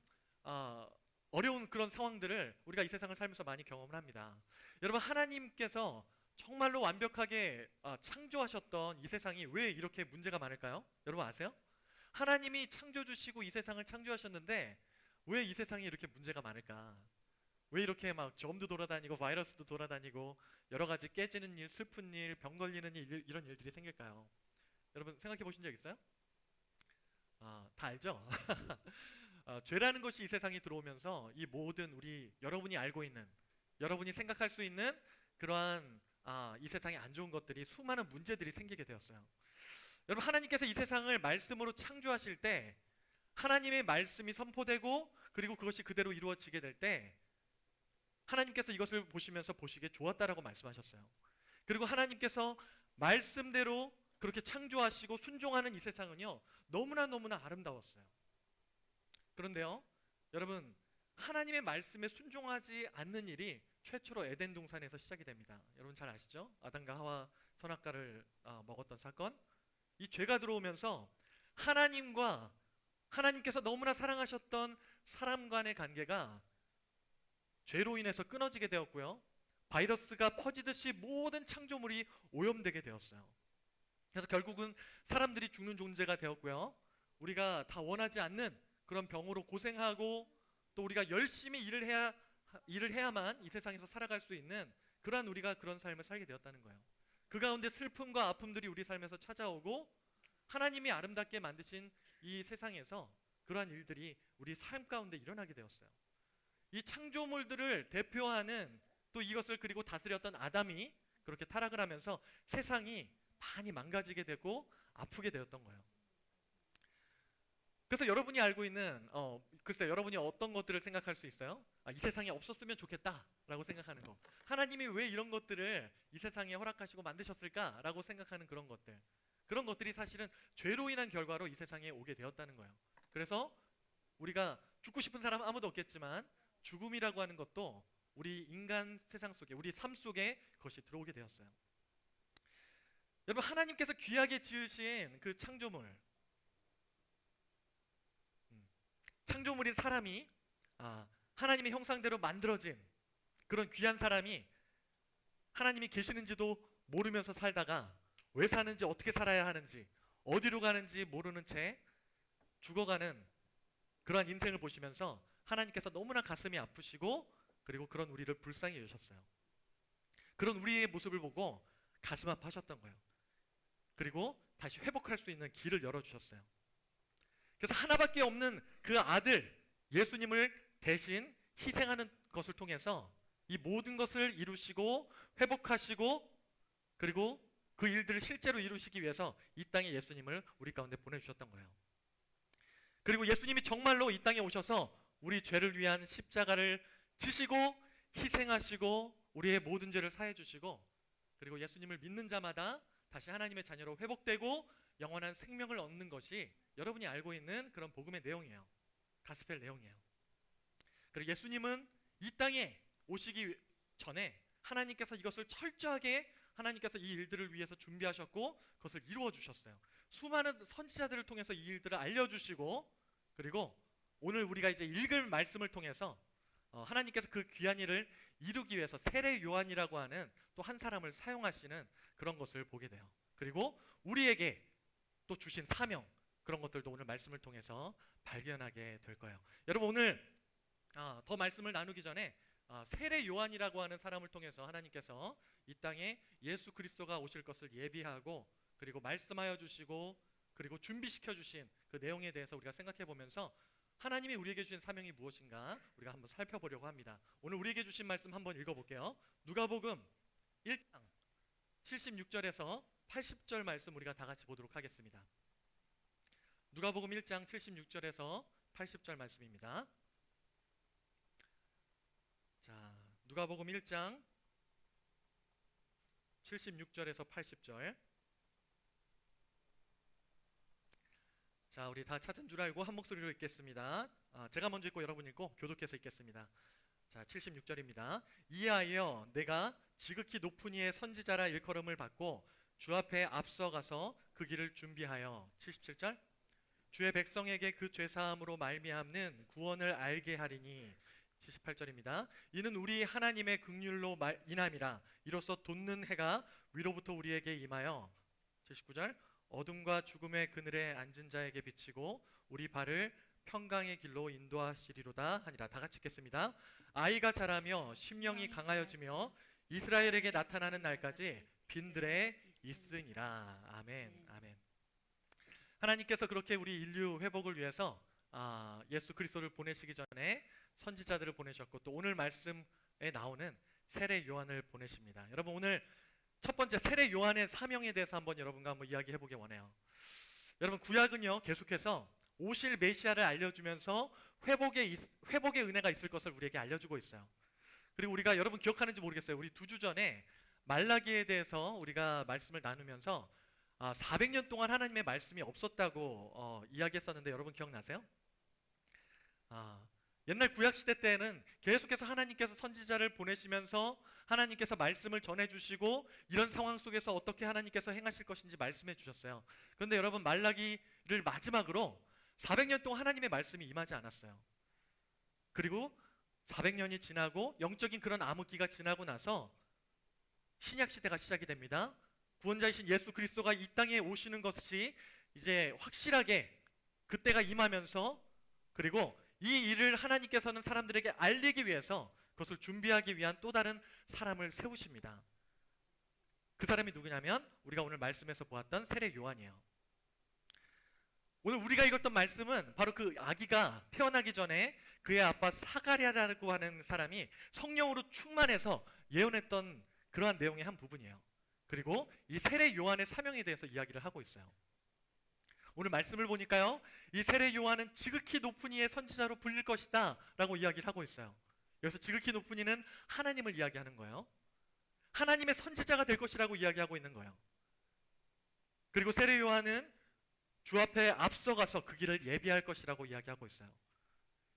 어려운 그런 상황들을 우리가 이 세상을 살면서 많이 경험을 합니다. 여러분 하나님께서 정말로 완벽하게 창조하셨던 이 세상이 왜 이렇게 문제가 많을까요? 여러분 아세요? 하나님이 창조주시고 이 세상을 창조하셨는데 왜 이 세상이 이렇게 문제가 많을까? 왜 이렇게 막 점도 돌아다니고 바이러스도 돌아다니고 여러 가지 깨지는 일, 슬픈 일, 병 걸리는 일 이런 일들이 생길까요? 여러분 생각해 보신 적 있어요? 다 알죠? 죄라는 것이 이 세상에 들어오면서 이 모든 여러분이 알고 있는 여러분이 생각할 수 있는 그러한 이 세상에 안 좋은 것들이 수많은 문제들이 생기게 되었어요. 여러분 하나님께서 이 세상을 말씀으로 창조하실 때 하나님의 말씀이 선포되고 그리고 그것이 그대로 이루어지게 될 때 하나님께서 이것을 보시면서 보시기에 좋았다라고 말씀하셨어요. 그리고 하나님께서 말씀대로 그렇게 창조하시고 순종하는 이 세상은요 너무나 아름다웠어요. 그런데요 여러분 하나님의 말씀에 순종하지 않는 일이 최초로 에덴 동산에서 시작이 됩니다. 여러분 잘 아시죠? 아담과 하와 선악과를 먹었던 사건. 이 죄가 들어오면서 하나님께서 너무나 사랑하셨던 사람 간의 관계가 죄로 인해서 끊어지게 되었고요. 바이러스가 퍼지듯이 모든 창조물이 오염되게 되었어요. 그래서 결국은 사람들이 죽는 존재가 되었고요. 우리가 다 원하지 않는 그런 병으로 고생하고 또 우리가 열심히 일을 해야만 이 세상에서 살아갈 수 있는 우리가 그런 삶을 살게 되었다는 거예요. 그 가운데 슬픔과 아픔들이 우리 삶에서 찾아오고 하나님이 아름답게 만드신 이 세상에서 그러한 일들이 우리 삶 가운데 일어나게 되었어요. 이 창조물들을 대표하는 또 이것을 그리고 다스렸던 아담이 그렇게 타락을 하면서 세상이 많이 망가지게 되고 아프게 되었던 거예요. 그래서 여러분이 알고 있는 글쎄 여러분이 어떤 것들을 생각할 수 있어요? 이 세상에 없었으면 좋겠다라고 생각하는 거. 하나님이 왜 이런 것들을 이 세상에 허락하시고 만드셨을까라고 생각하는 그런 것들이 사실은 죄로 인한 결과로 이 세상에 오게 되었다는 거예요. 그래서 우리가 죽고 싶은 사람 아무도 없겠지만 죽음이라고 하는 것도 우리 인간 세상 속에 우리 삶 속에 그것이 들어오게 되었어요. 여러분 하나님께서 귀하게 지으신 그 창조물인 사람이 하나님의 형상대로 만들어진 그런 귀한 사람이 하나님이 계시는지도 모르면서 살다가 왜 사는지 어떻게 살아야 하는지 어디로 가는지 모르는 채 죽어가는 그러한 인생을 보시면서 하나님께서 너무나 가슴이 아프시고 그리고 그런 우리를 불쌍히 여기셨어요. 그런 우리의 모습을 보고 가슴 아파하셨던 거예요. 그리고 다시 회복할 수 있는 길을 열어주셨어요. 그래서 하나밖에 없는 그 아들 예수님을 대신 희생하는 것을 통해서 이 모든 것을 이루시고 회복하시고 그리고 그 일들을 실제로 이루시기 위해서 이 땅에 예수님을 우리 가운데 보내주셨던 거예요. 그리고 예수님이 정말로 이 땅에 오셔서 우리 죄를 위한 십자가를 지시고 희생하시고 우리의 모든 죄를 사해 주시고 그리고 예수님을 믿는 자마다 다시 하나님의 자녀로 회복되고 영원한 생명을 얻는 것이 여러분이 알고 있는 그런 복음의 내용이에요. 가스펠 내용이에요. 그리고 예수님은 이 땅에 오시기 전에 하나님께서 이것을 철저하게 하나님께서 이 일들을 위해서 준비하셨고 그것을 이루어 주셨어요. 수많은 선지자들을 통해서 이 일들을 알려주시고 그리고 오늘 우리가 이제 읽을 말씀을 통해서 하나님께서 그 귀한 일을 이루기 위해서 세례 요한이라고 하는 또 한 사람을 사용하시는 그런 것을 보게 돼요. 그리고 우리에게 또 주신 사명, 그런 것들도 오늘 말씀을 통해서 발견하게 될 거예요. 여러분 오늘 더 말씀을 나누기 전에 세례 요한이라고 하는 사람을 통해서 하나님께서 이 땅에 예수 그리스도가 오실 것을 예비하고 그리고 말씀하여 주시고 그리고 준비시켜 주신 그 내용에 대해서 우리가 생각해 보면서 하나님이 우리에게 주신 사명이 무엇인가 우리가 한번 살펴보려고 합니다. 오늘 우리에게 주신 말씀 한번 읽어볼게요. 누가복음 1장 76절에서 80절 말씀 우리가 다 같이 보도록 하겠습니다. 누가복음 1장 76절에서 80절 말씀입니다. 자, 누가복음 1장 76절에서 80절. 자, 우리 다 찾은 줄 알고 한 목소리로 읽겠습니다. 제가 먼저 읽고 여러분 읽고 교독해서 읽겠습니다. 자, 76절입니다. 이하여 내가 지극히 높은 이의 선지자라 일컬음을 받고 주 앞에 앞서가서 그 길을 준비하여 77절 주의 백성에게 그 죄사함으로 말미암는 구원을 알게 하리니 78절입니다. 이는 우리 하나님의 긍휼로 인함이라 이로써 돋는 해가 위로부터 우리에게 임하여 79절 어둠과 죽음의 그늘에 앉은 자에게 비치고 우리 발을 평강의 길로 인도하시리로다 하니라. 다 같이 읽겠습니다. 아이가 자라며 심령이 강하여지며 이스라엘에게 나타나는 날까지 빈들에 있으니라. 아멘. 아멘. 하나님께서 그렇게 우리 인류 회복을 위해서 예수 그리스도를 보내시기 전에 선지자들을 보내셨고 또 오늘 말씀에 나오는 세례 요한을 보내십니다. 여러분 오늘 첫 번째 세례 요한의 사명에 대해서 한번 여러분과 한번 이야기해 보기 원해요. 여러분 구약은요 계속해서 오실 메시아를 알려주면서 회복의 은혜가 있을 것을 우리에게 알려주고 있어요. 그리고 우리가 여러분 기억하는지 모르겠어요. 우리 2주 전에 말라기에 대해서 우리가 말씀을 나누면서 400년 동안 하나님의 말씀이 없었다고 이야기했었는데 여러분 기억나세요? 옛날 구약시대 때에는 계속해서 하나님께서 선지자를 보내시면서 하나님께서 말씀을 전해주시고 이런 상황 속에서 어떻게 하나님께서 행하실 것인지 말씀해 주셨어요. 그런데 여러분 말라기를 마지막으로 400년 동안 하나님의 말씀이 임하지 않았어요. 그리고 400년이 지나고 영적인 그런 암흑기가 지나고 나서 신약시대가 시작이 됩니다. 구원자이신 예수 그리스도가 이 땅에 오시는 것이 이제 확실하게 그때가 임하면서 그리고 이 일을 하나님께서는 사람들에게 알리기 위해서 그것을 준비하기 위한 또 다른 사람을 세우십니다. 그 사람이 누구냐면 우리가 오늘 말씀에서 보았던 세례 요한이에요. 오늘 우리가 읽었던 말씀은 바로 그 아기가 태어나기 전에 그의 아빠 사가랴라고 하는 사람이 성령으로 충만해서 예언했던 그러한 내용의 한 부분이에요. 그리고 이 세례 요한의 사명에 대해서 이야기를 하고 있어요. 오늘 말씀을 보니까요 이 세례 요한은 지극히 높은 이의 선지자로 불릴 것이다 라고 이야기를 하고 있어요. 여기서 지극히 높은 이는 하나님을 이야기하는 거예요. 하나님의 선지자가 될 것이라고 이야기하고 있는 거예요. 그리고 세례 요한은 주 앞에 앞서가서 그 길을 예비할 것이라고 이야기하고 있어요.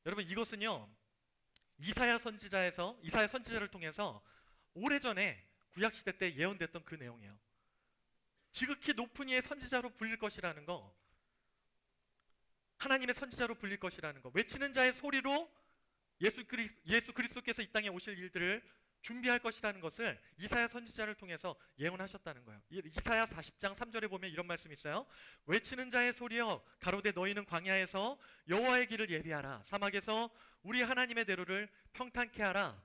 여러분 이것은요 이사야 선지자를 통해서 오래전에 구약시대 때 예언됐던 그 내용이에요. 지극히 높은 이의 선지자로 불릴 것이라는 거, 하나님의 선지자로 불릴 것이라는 거, 외치는 자의 소리로 예수 그리스도께서 이 땅에 오실 일들을 준비할 것이라는 것을 이사야 선지자를 통해서 예언하셨다는 거예요. 이사야 40장 3절에 보면 이런 말씀이 있어요. 외치는 자의 소리여 가로되 너희는 광야에서 여호와의 길을 예비하라. 사막에서 우리 하나님의 대로를 평탄케 하라.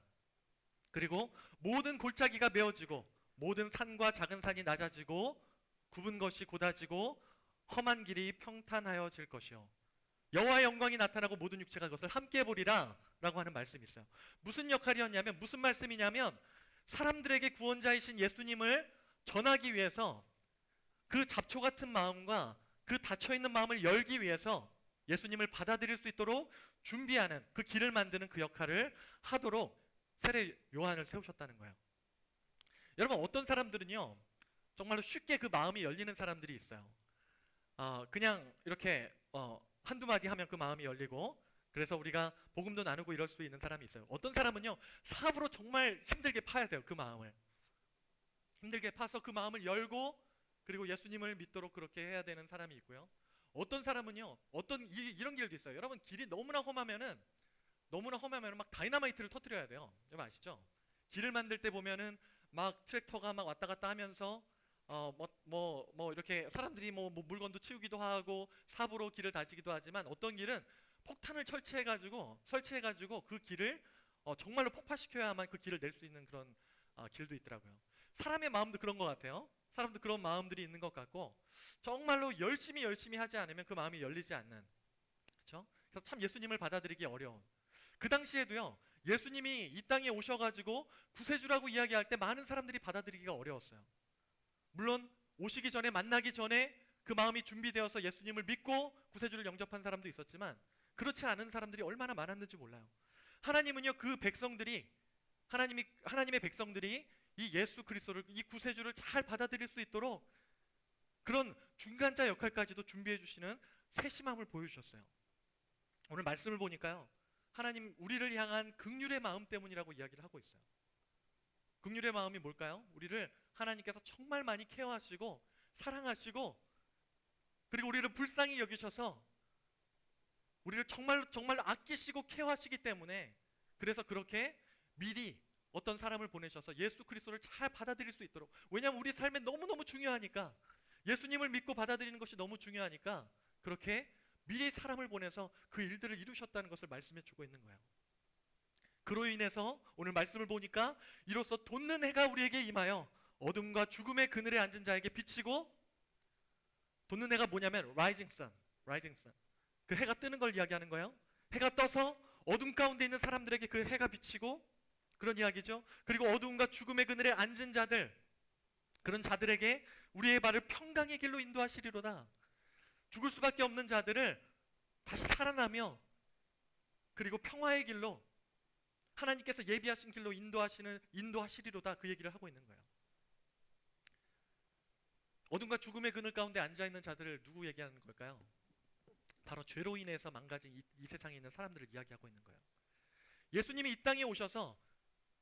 그리고 모든 골짜기가 메어지고 모든 산과 작은 산이 낮아지고 굽은 것이 곧아지고 험한 길이 평탄하여질 것이요 여호와의 영광이 나타나고 모든 육체가 그것을 함께 보리라 라고 하는 말씀이 있어요. 무슨 역할이었냐면 무슨 말씀이냐면 사람들에게 구원자이신 예수님을 전하기 위해서 그 잡초 같은 마음과 그 닫혀있는 마음을 열기 위해서 예수님을 받아들일 수 있도록 준비하는 그 길을 만드는 그 역할을 하도록 세례 요한을 세우셨다는 거예요. 여러분 어떤 사람들은요 정말로 쉽게 그 마음이 열리는 사람들이 있어요. 그냥 이렇게 한두 마디 하면 그 마음이 열리고 그래서 우리가 복음도 나누고 이럴 수 있는 사람이 있어요. 어떤 사람은요 사업으로 정말 힘들게 파야 돼요. 그 마음을 힘들게 파서 그 마음을 열고 그리고 예수님을 믿도록 그렇게 해야 되는 사람이 있고요. 어떤 사람은요, 이런 길도 있어요. 여러분, 길이 너무나 험하면은 막 다이너마이트를 터뜨려야 돼요. 여러분 아시죠? 길을 만들 때 보면은 막 트랙터가 막 왔다 갔다 하면서 이렇게 사람들이 뭐 물건도 치우기도 하고 삽으로 길을 다지기도 하지만, 어떤 길은 폭탄을 설치해가지고 그 길을 정말로 폭파시켜야만 그 길을 낼 수 있는 그런 길도 있더라고요. 사람의 마음도 그런 것 같아요. 사람도 그런 마음들이 있는 것 같고, 정말로 열심히 하지 않으면 그 마음이 열리지 않는, 그렇죠? 그래서 참 예수님을 받아들이기 어려운, 그 당시에도요, 예수님이 이 땅에 오셔가지고 구세주라고 이야기할 때 많은 사람들이 받아들이기가 어려웠어요. 물론 오시기 전에, 만나기 전에 그 마음이 준비되어서 예수님을 믿고 구세주를 영접한 사람도 있었지만, 그렇지 않은 사람들이 얼마나 많았는지 몰라요. 하나님은요, 그 백성들이, 하나님의 백성들이 이 예수 그리스도를, 이 구세주를 잘 받아들일 수 있도록 그런 중간자 역할까지도 준비해 주시는 세심함을 보여주셨어요. 오늘 말씀을 보니까요, 하나님 우리를 향한 긍휼의 마음 때문이라고 이야기를 하고 있어요. 긍휼의 마음이 뭘까요? 우리를 하나님께서 정말 많이 케어하시고 사랑하시고, 그리고 우리를 불쌍히 여기셔서 우리를 정말 아끼시고 케어하시기 때문에, 그래서 그렇게 미리 어떤 사람을 보내셔서 예수 그리스도를 잘 받아들일 수 있도록, 왜냐하면 우리 삶에 너무너무 중요하니까, 예수님을 믿고 받아들이는 것이 너무 중요하니까 그렇게 미리 사람을 보내서 그 일들을 이루셨다는 것을 말씀해 주고 있는 거예요. 그로 인해서 오늘 말씀을 보니까 이로써 돋는 해가 우리에게 임하여 어둠과 죽음의 그늘에 앉은 자에게 비치고, 돋는 해가 뭐냐면 rising sun. 그 해가 뜨는 걸 이야기하는 거예요. 해가 떠서 어둠 가운데 있는 사람들에게 그 해가 비치고, 그런 이야기죠. 그리고 어둠과 죽음의 그늘에 앉은 자들, 그런 자들에게 우리의 발을 평강의 길로 인도하시리로다. 죽을 수밖에 없는 자들을 다시 살아나며, 그리고 평화의 길로, 하나님께서 예비하신 길로 인도하시리로다, 그 얘기를 하고 있는 거예요. 어둠과 죽음의 그늘 가운데 앉아있는 자들을 누구 얘기하는 걸까요? 바로 죄로 인해서 망가진 이 세상에 있는 사람들을 이야기하고 있는 거예요. 예수님이 이 땅에 오셔서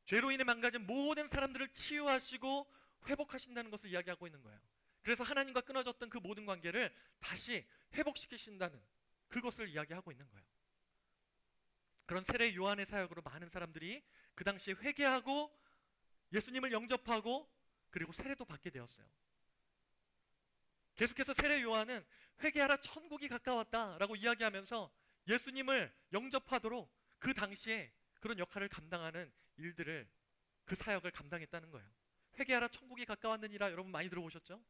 죄로 인해 망가진 모든 사람들을 치유하시고 회복하신다는 것을 이야기하고 있는 거예요. 그래서 하나님과 끊어졌던 그 모든 관계를 다시 회복시키신다는 그것을 이야기하고 있는 거예요. 그런 세례 요한의 사역으로 많은 사람들이 그 당시에 회개하고 예수님을 영접하고, 그리고 세례도 받게 되었어요. 계속해서 세례 요한은 회개하라, 천국이 가까웠다라고 이야기하면서 예수님을 영접하도록 그 당시에 그런 역할을 감당하는 일들을, 그 사역을 감당했다는 거예요. 회개하라, 천국이 가까웠느니라, 여러분 많이 들어보셨죠?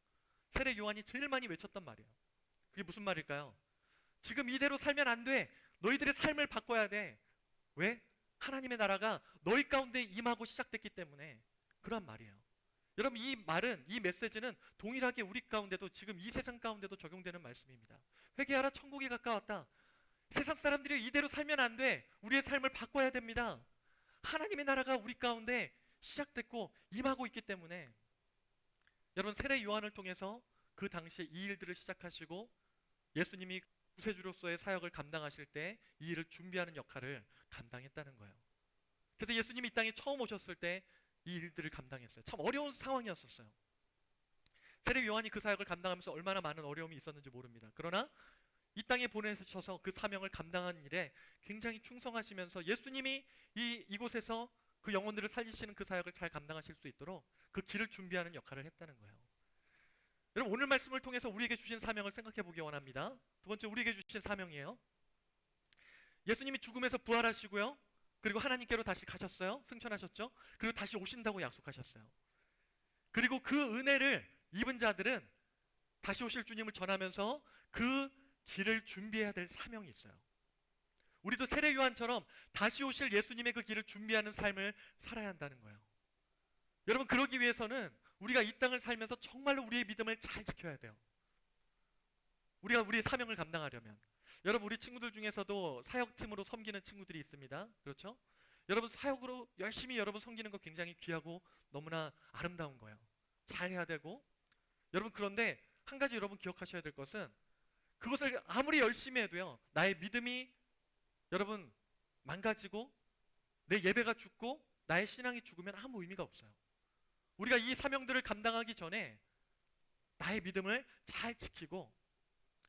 세례 요한이 제일 많이 외쳤단 말이에요. 그게 무슨 말일까요? 지금 이대로 살면 안 돼. 너희들의 삶을 바꿔야 돼. 왜? 하나님의 나라가 너희 가운데 임하고 시작됐기 때문에 그런 말이에요. 여러분, 이 말은, 이 메시지는 동일하게 우리 가운데도, 지금 이 세상 가운데도 적용되는 말씀입니다. 회개하라, 천국이 가까웠다. 세상 사람들이 이대로 살면 안 돼. 우리의 삶을 바꿔야 됩니다. 하나님의 나라가 우리 가운데 시작됐고 임하고 있기 때문에, 여러분, 세례 요한을 통해서 그 당시에 이 일들을 시작하시고 예수님이 구세주로서의 사역을 감당하실 때 이 일을 준비하는 역할을 감당했다는 거예요. 그래서 예수님이 이 땅에 처음 오셨을 때 이 일들을 감당했어요. 참 어려운 상황이었었어요. 세례 요한이 그 사역을 감당하면서 얼마나 많은 어려움이 있었는지 모릅니다. 그러나 이 땅에 보내셔서 그 사명을 감당하는 일에 굉장히 충성하시면서 예수님이 이곳에서 그 영혼들을 살리시는 그 사역을 잘 감당하실 수 있도록 그 길을 준비하는 역할을 했다는 거예요. 여러분, 오늘 말씀을 통해서 우리에게 주신 사명을 생각해 보기 원합니다. 두 번째, 우리에게 주신 사명이에요. 예수님이 죽음에서 부활하시고요, 그리고 하나님께로 다시 가셨어요. 승천하셨죠. 그리고 다시 오신다고 약속하셨어요. 그리고 그 은혜를 입은 자들은 다시 오실 주님을 전하면서 그 길을 준비해야 될 사명이 있어요. 우리도 세례 요한처럼 다시 오실 예수님의 그 길을 준비하는 삶을 살아야 한다는 거예요. 여러분, 그러기 위해서는 우리가 이 땅을 살면서 정말로 우리의 믿음을 잘 지켜야 돼요. 우리가 우리의 사명을 감당하려면. 여러분, 우리 친구들 중에서도 사역팀으로 섬기는 친구들이 있습니다. 그렇죠? 여러분, 사역으로 열심히 여러분 섬기는 거 굉장히 귀하고 너무나 아름다운 거예요. 잘해야 되고. 여러분, 그런데 한 가지 여러분 기억하셔야 될 것은, 그것을 아무리 열심히 해도요, 나의 믿음이 여러분 망가지고 내 예배가 죽고 나의 신앙이 죽으면 아무 의미가 없어요. 우리가 이 사명들을 감당하기 전에 나의 믿음을 잘 지키고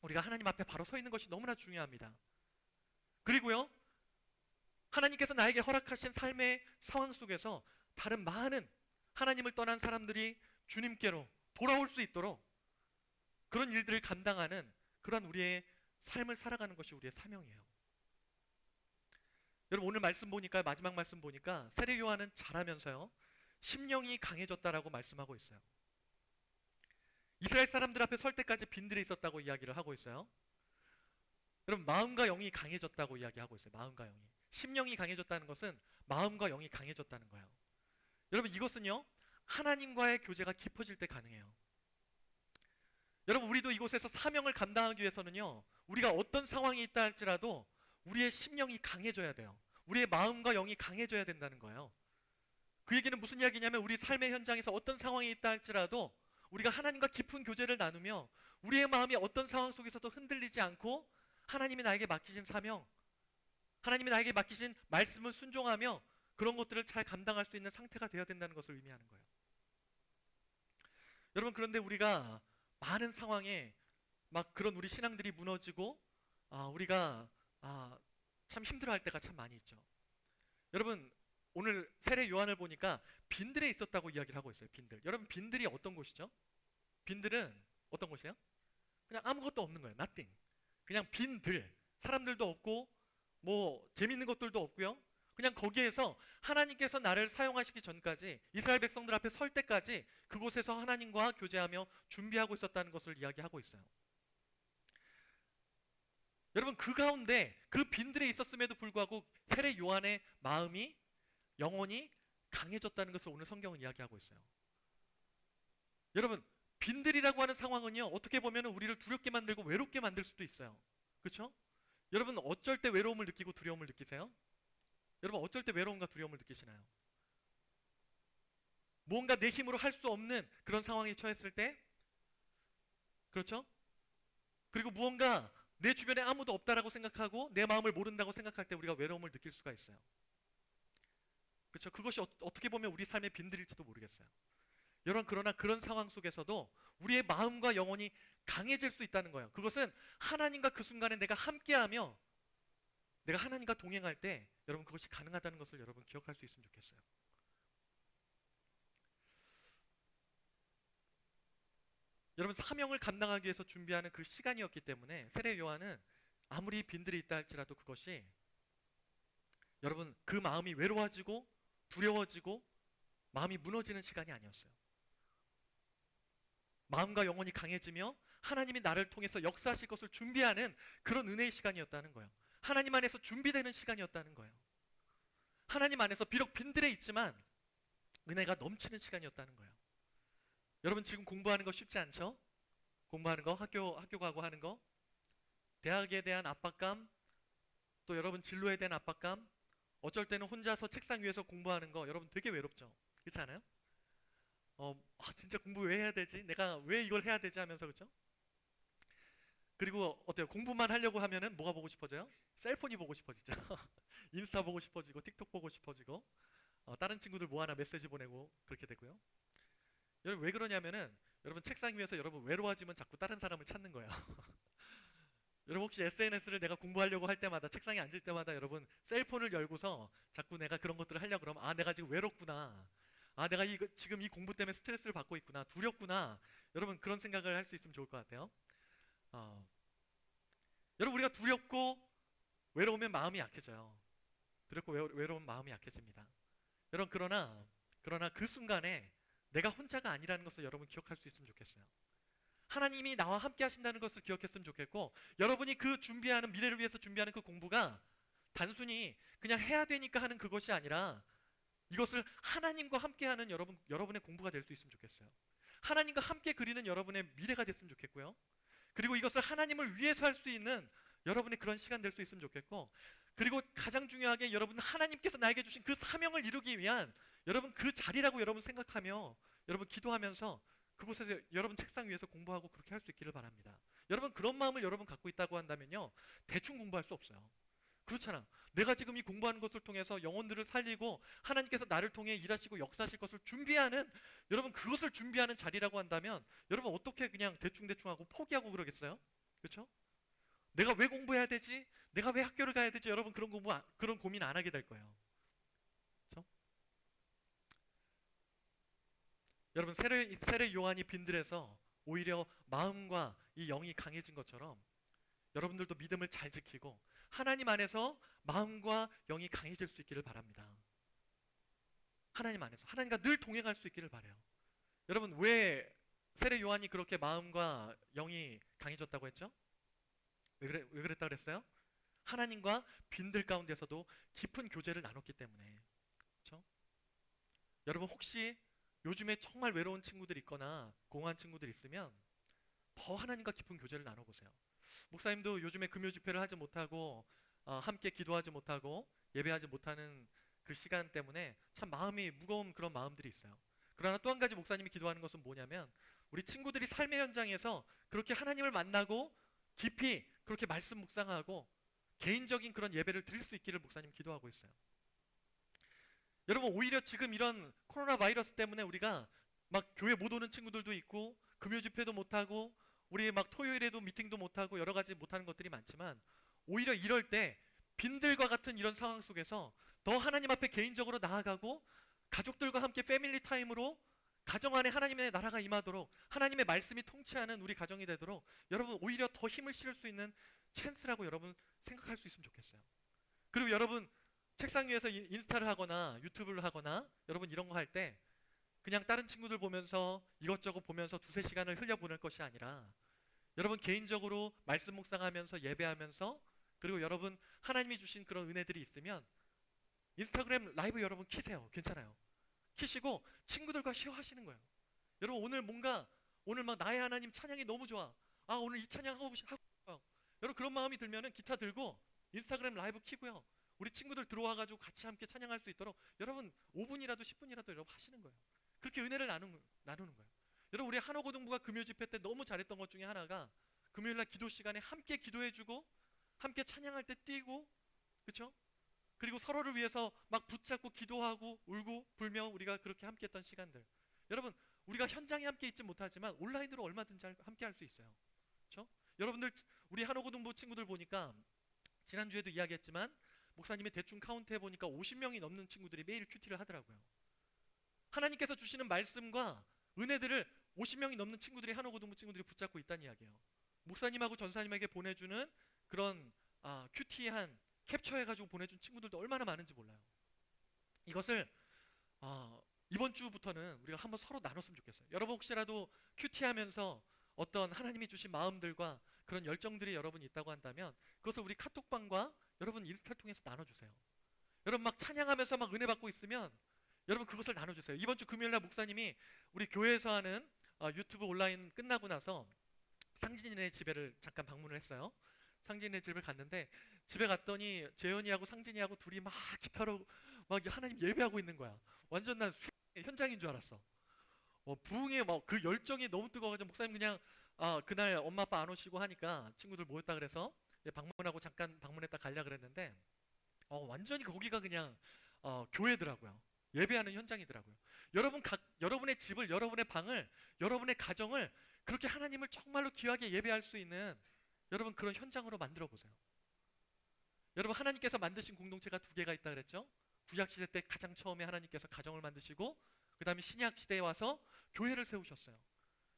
우리가 하나님 앞에 바로 서 있는 것이 너무나 중요합니다. 그리고요, 하나님께서 나에게 허락하신 삶의 상황 속에서 다른 많은 하나님을 떠난 사람들이 주님께로 돌아올 수 있도록 그런 일들을 감당하는 그러한 우리의 삶을 살아가는 것이 우리의 사명이에요. 여러분, 오늘 말씀 보니까, 마지막 말씀 보니까 세례 요한은 자라면서요 심령이 강해졌다라고 말씀하고 있어요. 이스라엘 사람들 앞에 설 때까지 빈들에 있었다고 이야기를 하고 있어요. 여러분, 마음과 영이 강해졌다고 이야기하고 있어요. 마음과 영이. 심령이 강해졌다는 것은 마음과 영이 강해졌다는 거예요. 여러분, 이것은요 하나님과의 교제가 깊어질 때 가능해요. 여러분, 우리도 이곳에서 사명을 감당하기 위해서는요 우리가 어떤 상황이 있다 할지라도 우리의 심령이 강해져야 돼요. 우리의 마음과 영이 강해져야 된다는 거예요. 그 얘기는 무슨 이야기냐면, 우리 삶의 현장에서 어떤 상황이 있다 할지라도 우리가 하나님과 깊은 교제를 나누며 우리의 마음이 어떤 상황 속에서도 흔들리지 않고 하나님이 나에게 맡기신 사명, 하나님이 나에게 맡기신 말씀을 순종하며 그런 것들을 잘 감당할 수 있는 상태가 되어야 된다는 것을 의미하는 거예요. 여러분, 그런데 우리가 많은 상황에 막 그런 우리 신앙들이 무너지고 우리가 참 힘들어할 때가 참 많이 있죠. 여러분, 오늘 세례 요한을 보니까 빈들에 있었다고 이야기를 하고 있어요. 빈들. 여러분, 빈들이 어떤 곳이죠? 빈들은 어떤 곳이에요? 그냥 아무것도 없는 거예요. nothing. 그냥 빈들. 사람들도 없고 뭐 재밌는 것들도 없고요. 그냥 거기에서 하나님께서 나를 사용하시기 전까지, 이스라엘 백성들 앞에 설 때까지 그곳에서 하나님과 교제하며 준비하고 있었다는 것을 이야기하고 있어요. 여러분, 그 가운데 그 빈들에 있었음에도 불구하고 세례 요한의 마음이, 영혼이 강해졌다는 것을 오늘 성경은 이야기하고 있어요. 여러분, 빈들이라고 하는 상황은요 어떻게 보면 우리를 두렵게 만들고 외롭게 만들 수도 있어요. 그렇죠? 여러분, 어쩔 때 외로움을 느끼고 두려움을 느끼세요? 여러분, 어쩔 때 외로움과 두려움을 느끼시나요? 뭔가 내 힘으로 할 수 없는 그런 상황에 처했을 때, 그렇죠? 그리고 무언가 내 주변에 아무도 없다라고 생각하고 내 마음을 모른다고 생각할 때 우리가 외로움을 느낄 수가 있어요. 그렇죠? 그것이 어떻게 보면 우리 삶의 빈들일지도 모르겠어요. 여러분, 그러나 그런 상황 속에서도 우리의 마음과 영혼이 강해질 수 있다는 거예요. 그것은 하나님과 그 순간에 내가 함께하며 내가 하나님과 동행할 때 여러분 그것이 가능하다는 것을 여러분 기억할 수 있으면 좋겠어요. 여러분, 사명을 감당하기 위해서 준비하는 그 시간이었기 때문에 세례 요한은 아무리 빈들이 있다 할지라도 그것이 여러분 그 마음이 외로워지고 두려워지고 마음이 무너지는 시간이 아니었어요. 마음과 영혼이 강해지며 하나님이 나를 통해서 역사하실 것을 준비하는 그런 은혜의 시간이었다는 거예요. 하나님 안에서 준비되는 시간이었다는 거예요. 하나님 안에서 비록 빈들에 있지만 은혜가 넘치는 시간이었다는 거예요. 여러분, 지금 공부하는 거 쉽지 않죠? 공부하는 거, 학교 가고 하는 거, 대학에 대한 압박감, 또 여러분 진로에 대한 압박감, 어쩔 때는 혼자서 책상 위에서 공부하는 거 여러분 되게 외롭죠? 그렇지 않아요? 진짜 공부 왜 해야 되지? 내가 왜 이걸 해야 되지? 하면서, 그렇죠? 그리고 어때요? 공부만 하려고 하면은 뭐가 보고 싶어져요? 셀폰이 보고 싶어지죠. 인스타 보고 싶어지고 틱톡 보고 싶어지고 다른 친구들 뭐 하나 메시지 보내고 그렇게 되고요. 여러분, 왜 그러냐면은 여러분 책상 위에서 여러분 외로워지면 자꾸 다른 사람을 찾는 거예요. 여러분, 혹시 SNS를 내가 공부하려고 할 때마다, 책상에 앉을 때마다 여러분 셀폰을 열고서 자꾸 내가 그런 것들을 하려고 그러면 내가 지금 외롭구나, 내가 지금 이 공부 때문에 스트레스를 받고 있구나, 두렵구나, 여러분 그런 생각을 할 수 있으면 좋을 것 같아요. 여러분, 우리가 두렵고 외로우면 마음이 약해져요. 두렵고 외로우면 마음이 약해집니다. 여러분, 그러나 그 순간에 내가 혼자가 아니라는 것을 여러분 기억할 수 있으면 좋겠어요. 하나님이 나와 함께 하신다는 것을 기억했으면 좋겠고, 여러분이 그 준비하는, 미래를 위해서 준비하는 그 공부가 단순히 그냥 해야 되니까 하는 그것이 아니라 이것을 하나님과 함께 하는 여러분의 공부가 될 수 있으면 좋겠어요. 하나님과 함께 그리는 여러분의 미래가 됐으면 좋겠고요. 그리고 이것을 하나님을 위해서 할 수 있는 여러분의 그런 시간 될 수 있으면 좋겠고, 그리고 가장 중요하게 여러분 하나님께서 나에게 주신 그 사명을 이루기 위한 여러분 그 자리라고 여러분 생각하며 여러분 기도하면서 그곳에서 여러분 책상 위에서 공부하고 그렇게 할 수 있기를 바랍니다. 여러분, 그런 마음을 여러분 갖고 있다고 한다면요 대충 공부할 수 없어요. 그렇잖아. 내가 지금 이 공부하는 것을 통해서 영혼들을 살리고 하나님께서 나를 통해 일하시고 역사하실 것을 준비하는, 여러분 그것을 준비하는 자리라고 한다면 여러분 어떻게 그냥 대충 하고 포기하고 그러겠어요? 그렇죠? 내가 왜 공부해야 되지? 내가 왜 학교를 가야 되지? 여러분 그런 고민 안 하게 될 거예요. 그렇죠? 여러분 세례 요한이 빈들에서 오히려 마음과 이 영이 강해진 것처럼 여러분들도 믿음을 잘 지키고 하나님 안에서 마음과 영이 강해질 수 있기를 바랍니다. 하나님 안에서 하나님과 늘 동행할 수 있기를 바라요. 여러분 왜 세례 요한이 그렇게 마음과 영이 강해졌다고 했죠? 왜 그랬다 그랬어요? 하나님과 빈들 가운데서도 깊은 교제를 나눴기 때문에. 그렇죠? 여러분 혹시 요즘에 정말 외로운 친구들 있거나 공허한 친구들 있으면 더 하나님과 깊은 교제를 나눠보세요. 목사님도 요즘에 금요 집회를 하지 못하고 함께 기도하지 못하고 예배하지 못하는 그 시간 때문에 참 마음이 무거운 그런 마음들이 있어요. 그러나 또 한 가지 목사님이 기도하는 것은 뭐냐면 우리 친구들이 삶의 현장에서 그렇게 하나님을 만나고 깊이 그렇게 말씀 묵상하고 개인적인 그런 예배를 드릴 수 있기를 목사님 기도하고 있어요. 여러분 오히려 지금 이런 코로나 바이러스 때문에 우리가 막 교회 못 오는 친구들도 있고 금요 집회도 못하고 우리 막 토요일에도 미팅도 못하고 여러 가지 못하는 것들이 많지만 오히려 이럴 때 빈들과 같은 이런 상황 속에서 더 하나님 앞에 개인적으로 나아가고 가족들과 함께 패밀리 타임으로 가정 안에 하나님의 나라가 임하도록 하나님의 말씀이 통치하는 우리 가정이 되도록 여러분 오히려 더 힘을 실을 수 있는 찬스라고 여러분 생각할 수 있으면 좋겠어요. 그리고 여러분 책상 위에서 인스타를 하거나 유튜브를 하거나 여러분 이런 거 할 때 그냥 다른 친구들 보면서 이것저것 보면서 두세 시간을 흘려보낼 것이 아니라 여러분 개인적으로 말씀 묵상하면서 예배하면서 그리고 여러분 하나님이 주신 그런 은혜들이 있으면 인스타그램 라이브 여러분 키세요. 괜찮아요. 키시고 친구들과 쉐어하시는 거예요. 여러분 오늘 막 나의 하나님 찬양이 너무 좋아. 아 오늘 이 찬양 하고 싶어요. 여러분 그런 마음이 들면은 기타 들고 인스타그램 라이브 키고요. 우리 친구들 들어와가지고 같이 함께 찬양할 수 있도록 여러분 5분이라도 10분이라도 여러분 하시는 거예요. 그렇게 은혜를 나누는 거예요. 여러분 우리 한호고등부가 금요 집회 때 너무 잘했던 것 중에 하나가 금요일날 기도 시간에 함께 기도해주고 함께 찬양할 때 뛰고 그렇죠? 그리고 서로를 위해서 막 붙잡고 기도하고 울고 불며 우리가 그렇게 함께 했던 시간들. 여러분 우리가 현장에 함께 있지 못하지만 온라인으로 얼마든지 함께 할 수 있어요. 그렇죠? 여러분들 우리 한호고등부 친구들 보니까 지난주에도 이야기했지만 목사님이 대충 카운트 해보니까 50명이 넘는 친구들이 매일 큐티를 하더라고요. 하나님께서 주시는 말씀과 은혜들을 50명이 넘는 친구들이 한호고등부 친구들이 붙잡고 있다는 이야기예요. 목사님하고 전사님에게 보내주는 그런 큐티한 캡처해가지고 보내준 친구들도 얼마나 많은지 몰라요. 이것을 이번 주부터는 우리가 한번 서로 나눴으면 좋겠어요. 여러분 혹시라도 큐티하면서 어떤 하나님이 주신 마음들과 그런 열정들이 여러분이 있다고 한다면 그것을 우리 카톡방과 여러분 인스타를 통해서 나눠주세요. 여러분 막 찬양하면서 막 은혜 받고 있으면 여러분 그것을 나눠주세요. 이번 주 금요일날 목사님이 우리 교회에서 하는 유튜브 온라인 끝나고 나서 상진이네 집에를 잠깐 방문을 했어요. 상진이네 집을 갔는데 집에 갔더니 재현이하고 상진이하고 둘이 막 기타로 막 하나님 예배하고 있는 거야. 완전 난 현장인 줄 알았어. 부흥의 그 열정이 너무 뜨거워가지고 목사님 그냥 그날 엄마 아빠 안 오시고 하니까 친구들 모였다 그래서 방문하고 잠깐 방문했다 가려 그랬는데 완전히 거기가 그냥 교회더라고요. 예배하는 현장이더라고요. 여러분의 집을, 여러분의 방을, 여러분의 가정을 그렇게 하나님을 정말로 귀하게 예배할 수 있는 여러분 그런 현장으로 만들어 보세요. 여러분 하나님께서 만드신 공동체가 두 개가 있다 그랬죠? 구약 시대 때 가장 처음에 하나님께서 가정을 만드시고 그 다음에 신약 시대에 와서 교회를 세우셨어요.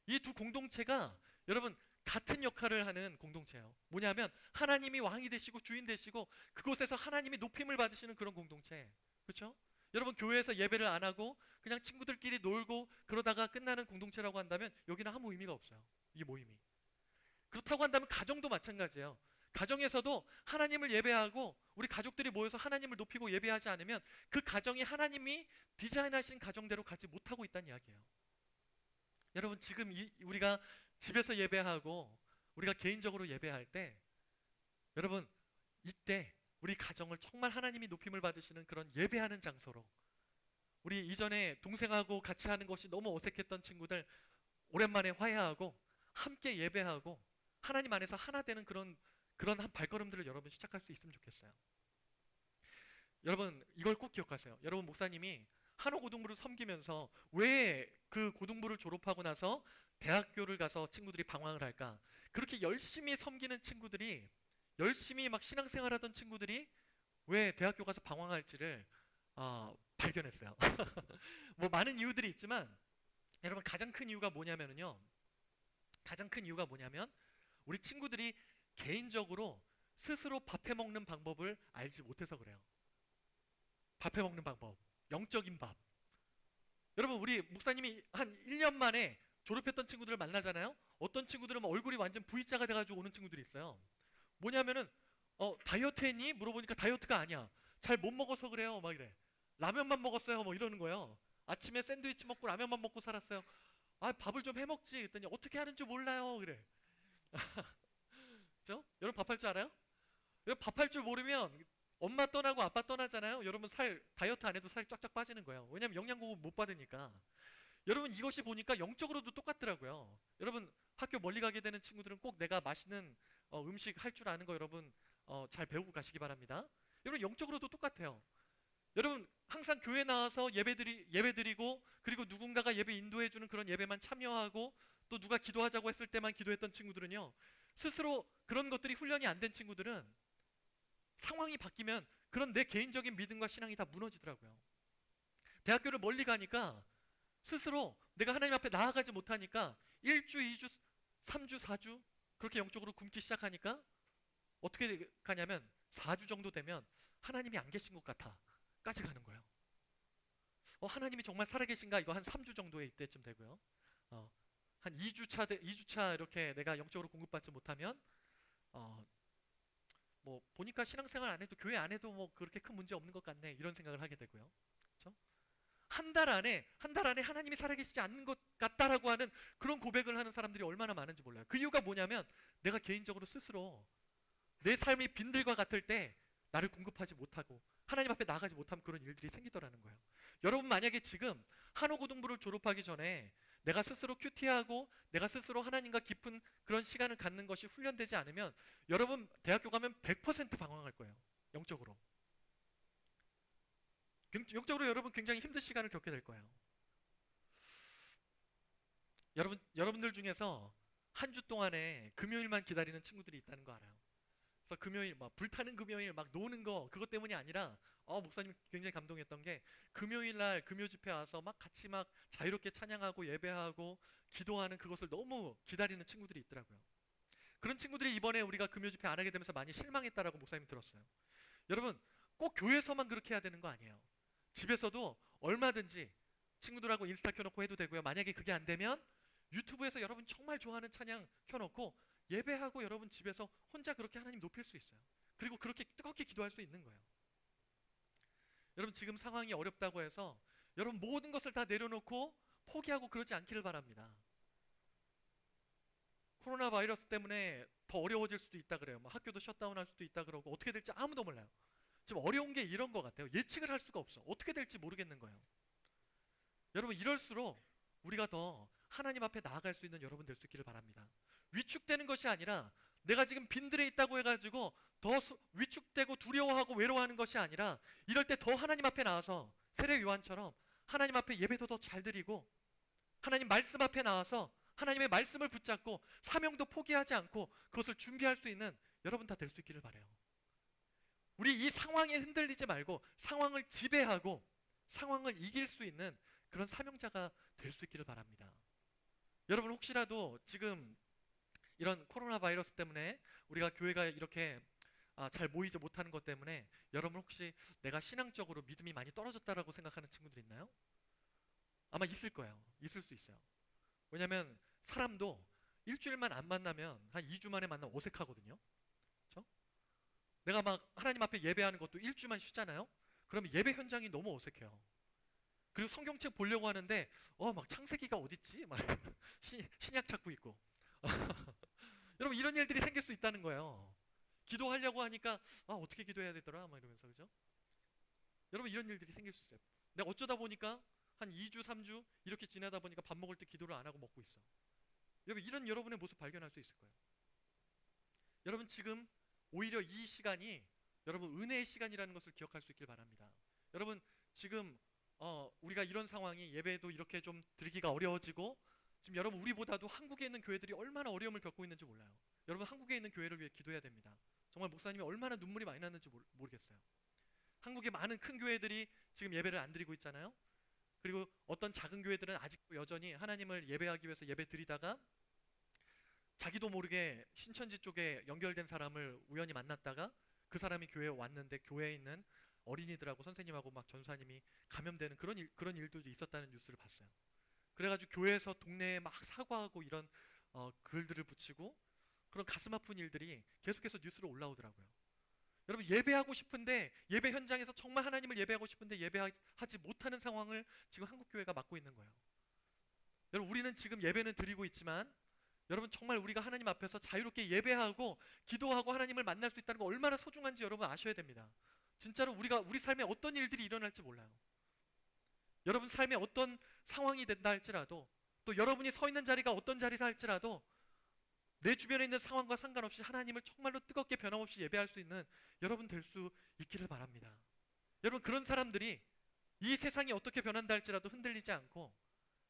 이 두 공동체가 여러분 같은 역할을 하는 공동체예요. 뭐냐면 하나님이 왕이 되시고 주인 되시고 그곳에서 하나님이 높임을 받으시는 그런 공동체. 그렇죠? 여러분 교회에서 예배를 안 하고 그냥 친구들끼리 놀고 그러다가 끝나는 공동체라고 한다면 여기는 아무 의미가 없어요. 이 모임이. 그렇다고 한다면 가정도 마찬가지예요. 가정에서도 하나님을 예배하고 우리 가족들이 모여서 하나님을 높이고 예배하지 않으면 그 가정이 하나님이 디자인하신 가정대로 가지 못하고 있다는 이야기예요. 여러분 지금 우리가 집에서 예배하고 우리가 개인적으로 예배할 때 여러분 이때 우리 가정을 정말 하나님이 높임을 받으시는 그런 예배하는 장소로 우리 이전에 동생하고 같이 하는 것이 너무 어색했던 친구들 오랜만에 화해하고 함께 예배하고 하나님 안에서 하나 되는 그런 한 발걸음들을 여러분 시작할 수 있으면 좋겠어요. 여러분 이걸 꼭 기억하세요. 여러분 목사님이 한호고등부를 섬기면서 왜 그 고등부를 졸업하고 나서 대학교를 가서 친구들이 방황을 할까? 그렇게 열심히 섬기는 친구들이, 열심히 막 신앙생활하던 친구들이 왜 대학교 가서 방황할지를 발견했어요. 뭐 많은 이유들이 있지만 여러분 가장 큰 이유가 뭐냐면요. 가장 큰 이유가 뭐냐면 우리 친구들이 개인적으로 스스로 밥해 먹는 방법을 알지 못해서 그래요. 밥해 먹는 방법, 영적인 밥. 여러분 우리 목사님이 한 1년 만에 졸업했던 친구들을 만나잖아요. 어떤 친구들은 막 얼굴이 완전 V자가 돼가지고 오는 친구들이 있어요. 뭐냐면은 다이어트 했니? 물어보니까 다이어트가 아니야. 잘 못 먹어서 그래요. 막 이래. 라면만 먹었어요. 뭐 이러는 거예요. 아침에 샌드위치 먹고 라면만 먹고 살았어요. 아 밥을 좀 해 먹지. 그랬더니 어떻게 하는지 몰라요. 그래. 그죠? 여러분 밥할 줄 알아요? 여러분 밥할 줄 모르면 엄마 떠나고 아빠 떠나잖아요. 여러분 살 다이어트 안 해도 살 쫙쫙 빠지는 거예요. 왜냐면 영양공급 못 받으니까. 여러분 이것이 보니까 영적으로도 똑같더라고요. 여러분 학교 멀리 가게 되는 친구들은 꼭 내가 맛있는 음식 할 줄 아는 거 여러분 잘 배우고 가시기 바랍니다. 여러분 영적으로도 똑같아요. 여러분 항상 교회 나와서 예배드리고 그리고 누군가가 예배 인도해주는 그런 예배만 참여하고 또 누가 기도하자고 했을 때만 기도했던 친구들은요. 스스로 그런 것들이 훈련이 안 된 친구들은 상황이 바뀌면 그런 내 개인적인 믿음과 신앙이 다 무너지더라고요. 대학교를 멀리 가니까 스스로 내가 하나님 앞에 나아가지 못하니까 1주, 2주, 3주, 4주 그렇게 영적으로 굶기 시작하니까 어떻게 가냐면 4주 정도 되면 하나님이 안 계신 것 같아 까지 가는 거예요. 하나님이 정말 살아계신가? 이거 한 3주 정도에 이때쯤 되고요. 한 2주차 이렇게 내가 영적으로 공급받지 못하면 뭐 보니까 신앙생활 안 해도 교회 안 해도 뭐 그렇게 큰 문제 없는 것 같네 이런 생각을 하게 되고요. 그렇죠? 한 달 안에 하나님이 살아계시지 않는 것 같다라고 하는 그런 고백을 하는 사람들이 얼마나 많은지 몰라요. 그 이유가 뭐냐면 내가 개인적으로 스스로 내 삶이 빈들과 같을 때 나를 공급하지 못하고 하나님 앞에 나가지 못하면 그런 일들이 생기더라는 거예요. 여러분 만약에 지금 한호고등부를 졸업하기 전에 내가 스스로 큐티하고 내가 스스로 하나님과 깊은 그런 시간을 갖는 것이 훈련되지 않으면 여러분 대학교 가면 100% 방황할 거예요. 영적으로. 영적으로 여러분 굉장히 힘든 시간을 겪게 될 거예요. 여러분들 중에서 한 주 동안에 금요일만 기다리는 친구들이 있다는 거 알아요. 그래서 금요일 막 불타는 금요일 막 노는 거 그것 때문이 아니라 목사님 굉장히 감동했던 게 금요일 날 금요 집회 와서 막 같이 막 자유롭게 찬양하고 예배하고 기도하는 그것을 너무 기다리는 친구들이 있더라고요. 그런 친구들이 이번에 우리가 금요 집회 안 하게 되면서 많이 실망했다라고 목사님 들었어요. 여러분 꼭 교회에서만 그렇게 해야 되는 거 아니에요. 집에서도 얼마든지 친구들하고 인스타 켜놓고 해도 되고요. 만약에 그게 안 되면 유튜브에서 여러분 정말 좋아하는 찬양 켜놓고 예배하고 여러분 집에서 혼자 그렇게 하나님 높일 수 있어요. 그리고 그렇게 뜨겁게 기도할 수 있는 거예요. 여러분 지금 상황이 어렵다고 해서 여러분 모든 것을 다 내려놓고 포기하고 그러지 않기를 바랍니다. 코로나 바이러스 때문에 더 어려워질 수도 있다 그래요. 뭐 학교도 셧다운할 수도 있다 그러고 어떻게 될지 아무도 몰라요. 지금 어려운 게 이런 것 같아요. 예측을 할 수가 없어. 어떻게 될지 모르겠는 거예요. 여러분 이럴수록 우리가 더 하나님 앞에 나아갈 수 있는 여러분 될 수 있기를 바랍니다. 위축되는 것이 아니라 내가 지금 빈들에 있다고 해가지고 더 위축되고 두려워하고 외로워하는 것이 아니라 이럴 때 더 하나님 앞에 나와서 세례 요한처럼 하나님 앞에 예배도 더 잘 드리고 하나님 말씀 앞에 나와서 하나님의 말씀을 붙잡고 사명도 포기하지 않고 그것을 준비할 수 있는 여러분 다 될 수 있기를 바라요. 우리 이 상황에 흔들리지 말고 상황을 지배하고 상황을 이길 수 있는 그런 사명자가 될 수 있기를 바랍니다. 여러분 혹시라도 지금 이런 코로나 바이러스 때문에 우리가 교회가 이렇게 잘 모이지 못하는 것 때문에 여러분 혹시 내가 신앙적으로 믿음이 많이 떨어졌다라고 생각하는 친구들 있나요? 아마 있을 거예요. 있을 수 있어요. 왜냐하면 사람도 일주일만 안 만나면 한 2주 만에 만나면 어색하거든요. 그렇죠? 내가 막 하나님 앞에 예배하는 것도 일주만 쉬잖아요. 그러면 예배 현장이 너무 어색해요. 그리고 성경책 보려고 하는데 막 창세기가 어딨지? 막 신약 찾고 있고 여러분 이런 일들이 생길 수 있다는 거예요. 기도하려고 하니까 어떻게 기도해야 되더라? 막 이러면서 그죠? 여러분 이런 일들이 생길 수 있어요. 내가 어쩌다 보니까 한 2주, 3주 이렇게 지내다 보니까 밥 먹을 때 기도를 안 하고 먹고 있어. 여러분 이런 여러분의 모습 발견할 수 있을 거예요. 여러분 지금 오히려 이 시간이 여러분 은혜의 시간이라는 것을 기억할 수 있길 바랍니다. 여러분 지금 우리가 이런 상황이 예배도 이렇게 좀 드리기가 어려워지고 지금 여러분 우리보다도 한국에 있는 교회들이 얼마나 어려움을 겪고 있는지 몰라요. 여러분 한국에 있는 교회를 위해 기도해야 됩니다. 정말 목사님이 얼마나 눈물이 많이 났는지 모르겠어요. 한국의 많은 큰 교회들이 지금 예배를 안 드리고 있잖아요. 그리고 어떤 작은 교회들은 아직도 여전히 하나님을 예배하기 위해서 예배 드리다가 자기도 모르게 신천지 쪽에 연결된 사람을 우연히 만났다가 그 사람이 교회에 왔는데 교회에 있는 어린이들하고 선생님하고 막 전사님이 감염되는 그런 일들도 있었다는 뉴스를 봤어요. 그래가지고 교회에서 동네에 막 사과하고 이런 글들을 붙이고 그런 가슴 아픈 일들이 계속해서 뉴스로 올라오더라고요. 여러분 예배하고 싶은데 예배 현장에서 정말 하나님을 예배하고 싶은데 예배하지 못하는 상황을 지금 한국 교회가 맡고 있는 거예요. 여러분 우리는 지금 예배는 드리고 있지만 여러분 정말 우리가 하나님 앞에서 자유롭게 예배하고 기도하고 하나님을 만날 수 있다는 거 얼마나 소중한지 여러분 아셔야 됩니다. 진짜로 우리 삶에 어떤 일들이 일어날지 몰라요. 여러분 삶에 어떤 상황이 된다 할지라도 또 여러분이 서 있는 자리가 어떤 자리라 할지라도 내 주변에 있는 상황과 상관없이 하나님을 정말로 뜨겁게 변함없이 예배할 수 있는 여러분 될 수 있기를 바랍니다. 여러분 그런 사람들이 이 세상이 어떻게 변한다 할지라도 흔들리지 않고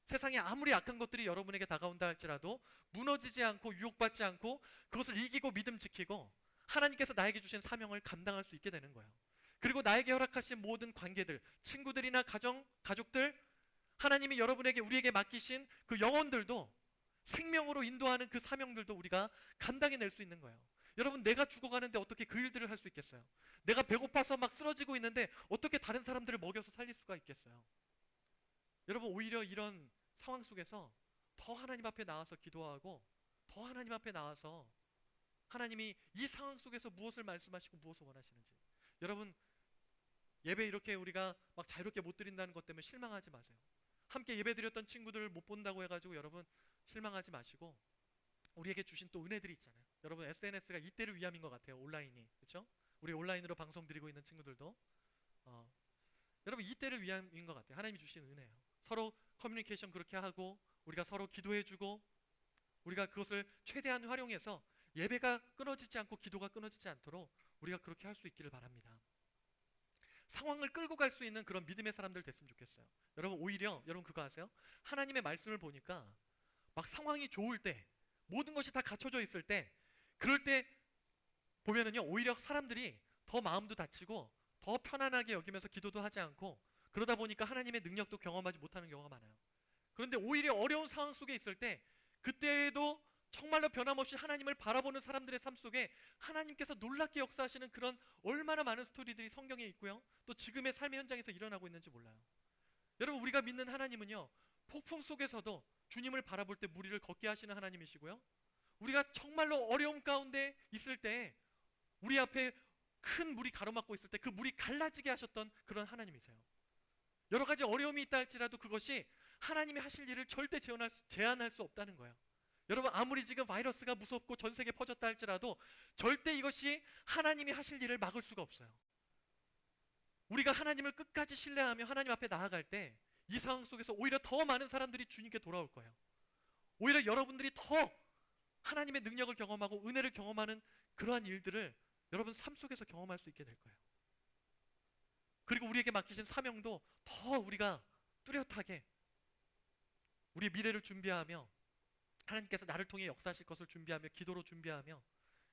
세상에 아무리 악한 것들이 여러분에게 다가온다 할지라도 무너지지 않고 유혹받지 않고 그것을 이기고 믿음 지키고 하나님께서 나에게 주신 사명을 감당할 수 있게 되는 거예요. 그리고 나에게 허락하신 모든 관계들, 친구들이나 가족들, 하나님이 여러분에게 우리에게 맡기신 그 영혼들도 생명으로 인도하는 그 사명들도 우리가 감당해낼 수 있는 거예요. 여러분 내가 죽어가는데 어떻게 그 일들을 할 수 있겠어요? 내가 배고파서 막 쓰러지고 있는데 어떻게 다른 사람들을 먹여서 살릴 수가 있겠어요? 여러분 오히려 이런 상황 속에서 더 하나님 앞에 나와서 기도하고 더 하나님 앞에 나와서 하나님이 이 상황 속에서 무엇을 말씀하시고 무엇을 원하시는지 여러분 예배 이렇게 우리가 막 자유롭게 못 드린다는 것 때문에 실망하지 마세요. 함께 예배 드렸던 친구들 못 본다고 해가지고 여러분 실망하지 마시고 우리에게 주신 또 은혜들이 있잖아요. 여러분 SNS가 이때를 위함인 것 같아요. 온라인이 그렇죠? 우리 온라인으로 방송 드리고 있는 친구들도 여러분 이때를 위함인 것 같아요. 하나님이 주신 은혜예요. 서로 커뮤니케이션 그렇게 하고 우리가 서로 기도해주고 우리가 그것을 최대한 활용해서 예배가 끊어지지 않고 기도가 끊어지지 않도록 우리가 그렇게 할 수 있기를 바랍니다. 상황을 끌고 갈 수 있는 그런 믿음의 사람들 됐으면 좋겠어요. 여러분 오히려 여러분 그거 아세요? 하나님의 말씀을 보니까 막 상황이 좋을 때 모든 것이 다 갖춰져 있을 때 그럴 때 보면은요 오히려 사람들이 더 마음도 다치고 더 편안하게 여기면서 기도도 하지 않고 그러다 보니까 하나님의 능력도 경험하지 못하는 경우가 많아요. 그런데 오히려 어려운 상황 속에 있을 때 그때에도 정말로 변함없이 하나님을 바라보는 사람들의 삶 속에 하나님께서 놀랍게 역사하시는 그런 얼마나 많은 스토리들이 성경에 있고요. 또 지금의 삶의 현장에서 일어나고 있는지 몰라요. 여러분 우리가 믿는 하나님은요. 폭풍 속에서도 주님을 바라볼 때 무리를 걷게 하시는 하나님이시고요. 우리가 정말로 어려움 가운데 있을 때 우리 앞에 큰 물이 가로막고 있을 때 그 물이 갈라지게 하셨던 그런 하나님이세요. 여러 가지 어려움이 있다 할지라도 그것이 하나님이 하실 일을 절대 제한할 수 없다는 거예요. 여러분 아무리 지금 바이러스가 무섭고 전 세계에 퍼졌다 할지라도 절대 이것이 하나님이 하실 일을 막을 수가 없어요. 우리가 하나님을 끝까지 신뢰하며 하나님 앞에 나아갈 때 이 상황 속에서 오히려 더 많은 사람들이 주님께 돌아올 거예요. 오히려 여러분들이 더 하나님의 능력을 경험하고 은혜를 경험하는 그러한 일들을 여러분 삶 속에서 경험할 수 있게 될 거예요. 그리고 우리에게 맡기신 사명도 더 우리가 뚜렷하게 우리의 미래를 준비하며 하나님께서 나를 통해 역사하실 것을 준비하며 기도로 준비하며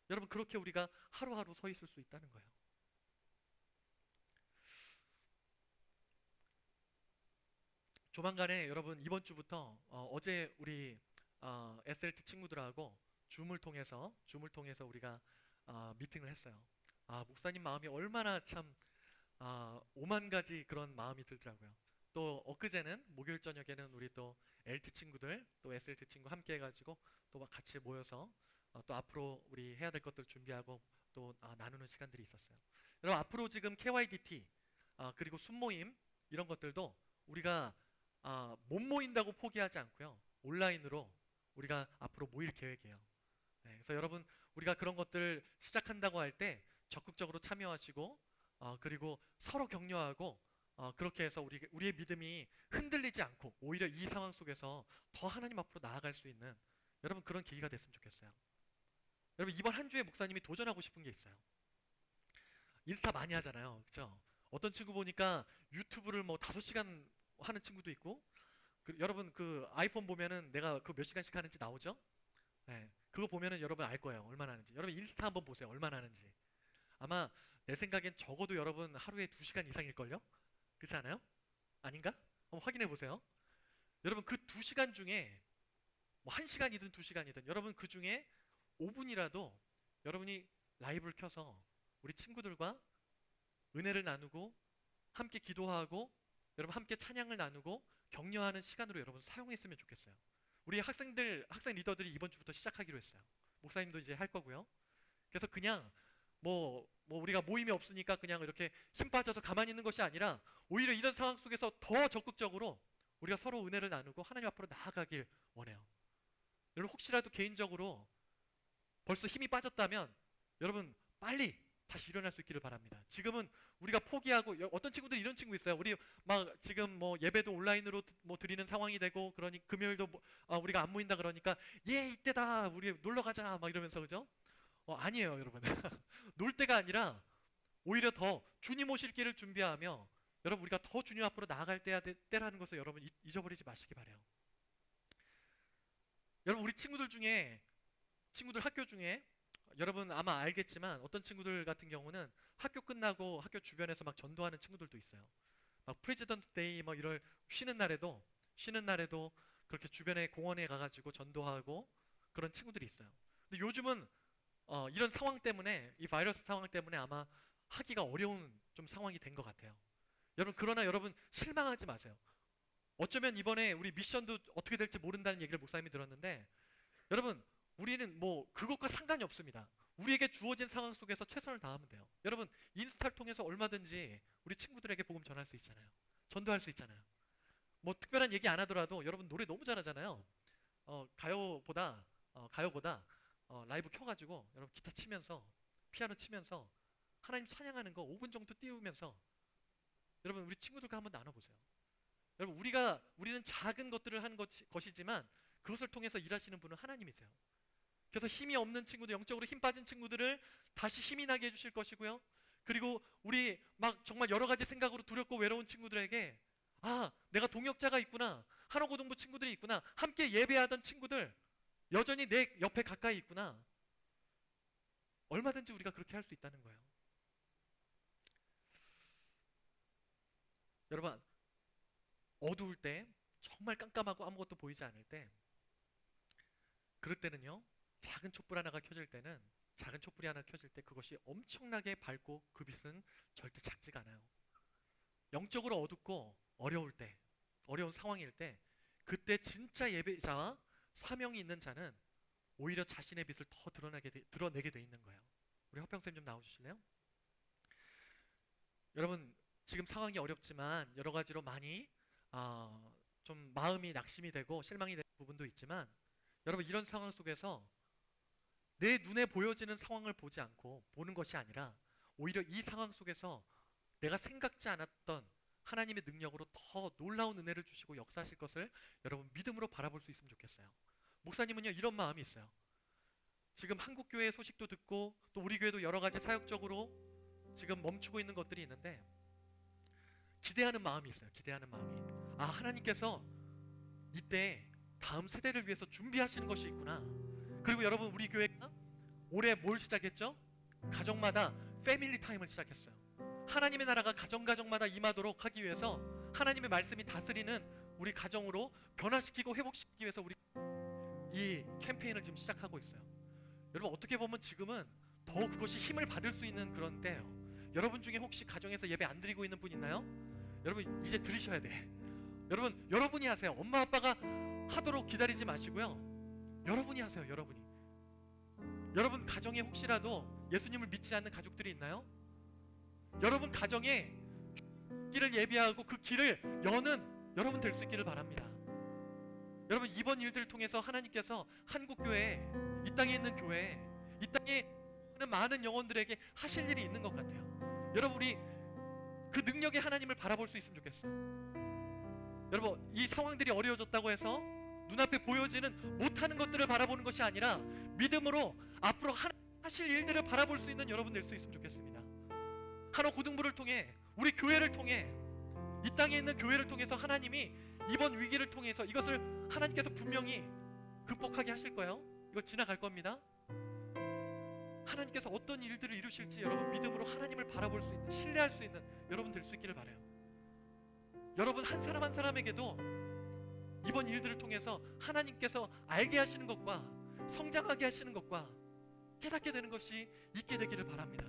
여러분 그렇게 우리가 하루하루 서 있을 수 있다는 거예요. 조만간에 여러분 이번 주부터 어제 우리 SLT 친구들하고 줌을 통해서 우리가 미팅을 했어요. 목사님 마음이 얼마나 참 오만 가지 그런 마음이 들더라고요. 또 엊그제는 목요일 저녁에는 우리 또 LT 친구들 또 SLT 친구 함께 해가지고 또 막 같이 모여서 또 앞으로 우리 해야 될 것들 준비하고 또 나누는 시간들이 있었어요. 여러분 앞으로 지금 KYDT 그리고 순모임 이런 것들도 우리가 못 모인다고 포기하지 않고요. 온라인으로 우리가 앞으로 모일 계획이에요. 네, 그래서 여러분 우리가 그런 것들 시작한다고 할 때 적극적으로 참여하시고 그리고 서로 격려하고 그렇게 해서 우리의 믿음이 흔들리지 않고 오히려 이 상황 속에서 더 하나님 앞으로 나아갈 수 있는 여러분 그런 계기가 됐으면 좋겠어요. 여러분 이번 한 주에 목사님이 도전하고 싶은 게 있어요. 인스타 많이 하잖아요. 그렇죠? 어떤 친구 보니까 유튜브를 뭐 5시간 하는 친구도 있고 여러분 그 아이폰 보면은 내가 그 몇 시간씩 하는지 나오죠? 네, 그거 보면은 여러분 알 거예요. 얼마나 하는지. 여러분 인스타 한번 보세요. 얼마나 하는지. 아마 내 생각엔 적어도 여러분 하루에 2시간 이상일걸요? 그렇지 않아요? 아닌가? 한번 확인해 보세요. 여러분 그 2시간 중에 뭐 1시간이든 2시간이든 여러분 그 중에 5분이라도 여러분이 라이브를 켜서 우리 친구들과 은혜를 나누고 함께 기도하고 여러분 함께 찬양을 나누고 격려하는 시간으로 여러분 사용했으면 좋겠어요. 우리 학생 리더들이 이번 주부터 시작하기로 했어요. 목사님도 이제 할 거고요. 그래서 그냥 뭐 우리가 모임이 없으니까 그냥 이렇게 힘 빠져서 가만히 있는 것이 아니라 오히려 이런 상황 속에서 더 적극적으로 우리가 서로 은혜를 나누고 하나님 앞으로 나아가길 원해요. 여러분 혹시라도 개인적으로 벌써 힘이 빠졌다면 여러분 빨리 다시 일어날 수 있기를 바랍니다. 지금은 우리가 포기하고 어떤 친구들이 이런 친구 있어요. 우리 막 지금 뭐 예배도 온라인으로 뭐 드리는 상황이 되고 그러니 금요일도 우리가 안 모인다 그러니까 이때다 우리 놀러 가자 막 이러면서 그죠? 아니에요 여러분. 놀 때가 아니라 오히려 더 주님 오실 길을 준비하며 여러분 우리가 더 주님 앞으로 나아갈 때라는 것을 여러분 잊어버리지 마시기 바래요. 여러분 우리 친구들 학교 중에 여러분 아마 알겠지만 어떤 친구들 같은 경우는 학교 끝나고 학교 주변에서 막 전도하는 친구들도 있어요. 막 프레지던트 데이 뭐 이럴 쉬는 날에도 그렇게 주변에 공원에 가가지고 전도하고 그런 친구들이 있어요. 근데 요즘은 이런 상황 때문에 이 바이러스 상황 때문에 아마 하기가 어려운 좀 상황이 된 것 같아요. 여러분 그러나 여러분 실망하지 마세요. 어쩌면 이번에 우리 미션도 어떻게 될지 모른다는 얘기를 목사님이 들었는데 여러분 우리는 뭐 그것과 상관이 없습니다. 우리에게 주어진 상황 속에서 최선을 다하면 돼요. 여러분 인스타를 통해서 얼마든지 우리 친구들에게 복음 전할 수 있잖아요. 전도할 수 있잖아요. 뭐 특별한 얘기 안 하더라도 여러분 노래 너무 잘하잖아요. 가요보다 라이브 켜가지고 여러분 기타 치면서 피아노 치면서 하나님 찬양하는 거 5분 정도 띄우면서 여러분 우리 친구들과 한번 나눠보세요. 여러분 우리는 작은 것들을 하는 것이지만 그것을 통해서 일하시는 분은 하나님이세요. 그래서 힘이 없는 친구들, 영적으로 힘 빠진 친구들을 다시 힘이 나게 해주실 것이고요. 그리고 우리 막 정말 여러 가지 생각으로 두렵고 외로운 친구들에게 내가 동역자가 있구나, 한옥고등부 친구들이 있구나, 함께 예배하던 친구들 여전히 내 옆에 가까이 있구나. 얼마든지 우리가 그렇게 할 수 있다는 거예요. 여러분 어두울 때 정말 깜깜하고 아무것도 보이지 않을 때 그럴 때는요 작은 촛불 하나가 켜질 때 그것이 엄청나게 밝고 그 빛은 절대 작지가 않아요. 영적으로 어둡고 어려울 때 어려운 상황일 때 그때 진짜 예배자와 사명이 있는 자는 오히려 자신의 빛을 더 드러내게 돼 있는 거예요. 우리 허평쌤 좀 나와주실래요? 여러분 지금 상황이 어렵지만 여러 가지로 많이 좀 마음이 낙심이 되고 실망이 되는 부분도 있지만 여러분 이런 상황 속에서 내 눈에 보여지는 상황을 보지 않고 보는 것이 아니라 오히려 이 상황 속에서 내가 생각지 않았던 하나님의 능력으로 더 놀라운 은혜를 주시고 역사하실 것을 여러분 믿음으로 바라볼 수 있으면 좋겠어요. 목사님은요 이런 마음이 있어요. 지금 한국교회 소식도 듣고 또 우리 교회도 여러 가지 사역적으로 지금 멈추고 있는 것들이 있는데 기대하는 마음이 있어요. 기대하는 마음이 하나님께서 이때 다음 세대를 위해서 준비하시는 것이 있구나. 그리고 여러분 우리 교회가 올해 뭘 시작했죠? 가정마다 패밀리 타임을 시작했어요. 하나님의 나라가 가정마다 임하도록 하기 위해서 하나님의 말씀이 다스리는 우리 가정으로 변화시키고 회복시키기 위해서 우리 이 캠페인을 지금 시작하고 있어요. 여러분 어떻게 보면 지금은 더 그것이 힘을 받을 수 있는 그런 때예요. 여러분 중에 혹시 가정에서 예배 안 드리고 있는 분 있나요? 여러분 이제 드리셔야 돼. 여러분이 하세요. 엄마 아빠가 하도록 기다리지 마시고요. 여러분이 하세요. 여러분 가정에 혹시라도 예수님을 믿지 않는 가족들이 있나요? 여러분 가정에 길을 예비하고 그 길을 여는 여러분 될 수 있기를 바랍니다. 여러분 이번 일들을 통해서 하나님께서 한국교회, 이 땅에 있는 교회, 이 땅에 있는 많은 영혼들에게 하실 일이 있는 것 같아요. 여러분 우리 그 능력의 하나님을 바라볼 수 있으면 좋겠어요. 여러분 이 상황들이 어려워졌다고 해서 눈앞에 보여지는 못하는 것들을 바라보는 것이 아니라 믿음으로 앞으로 하실 일들을 바라볼 수 있는 여러분 될 수 있으면 좋겠습니다. 한옥고등부를 통해 우리 교회를 통해 이 땅에 있는 교회를 통해서 하나님이 이번 위기를 통해서 이것을 하나님께서 분명히 극복하게 하실 거예요. 이거 지나갈 겁니다. 하나님께서 어떤 일들을 이루실지 여러분 믿음으로 하나님을 바라볼 수 있는, 신뢰할 수 있는 여러분 될 수 있기를 바라요. 여러분 한 사람 한 사람에게도 이번 일들을 통해서 하나님께서 알게 하시는 것과 성장하게 하시는 것과 깨닫게 되는 것이 있게 되기를 바랍니다.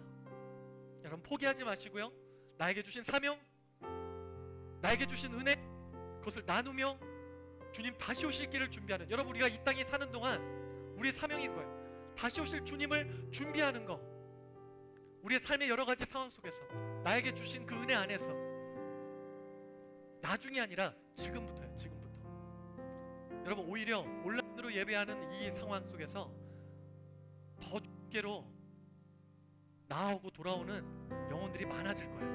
여러분 포기하지 마시고요. 나에게 주신 사명, 나에게 주신 은혜, 그것을 나누며 주님 다시 오실 길을 준비하는, 여러분 우리가 이 땅에 사는 동안 우리의 사명이 그거예요. 다시 오실 주님을 준비하는 거. 우리의 삶의 여러 가지 상황 속에서 나에게 주신 그 은혜 안에서 나중이 아니라 지금부터예요. 지금부터. 여러분 오히려 온라인으로 예배하는 이 상황 속에서 더 주께로 나아오고 돌아오는 영혼들이 많아질 거예요.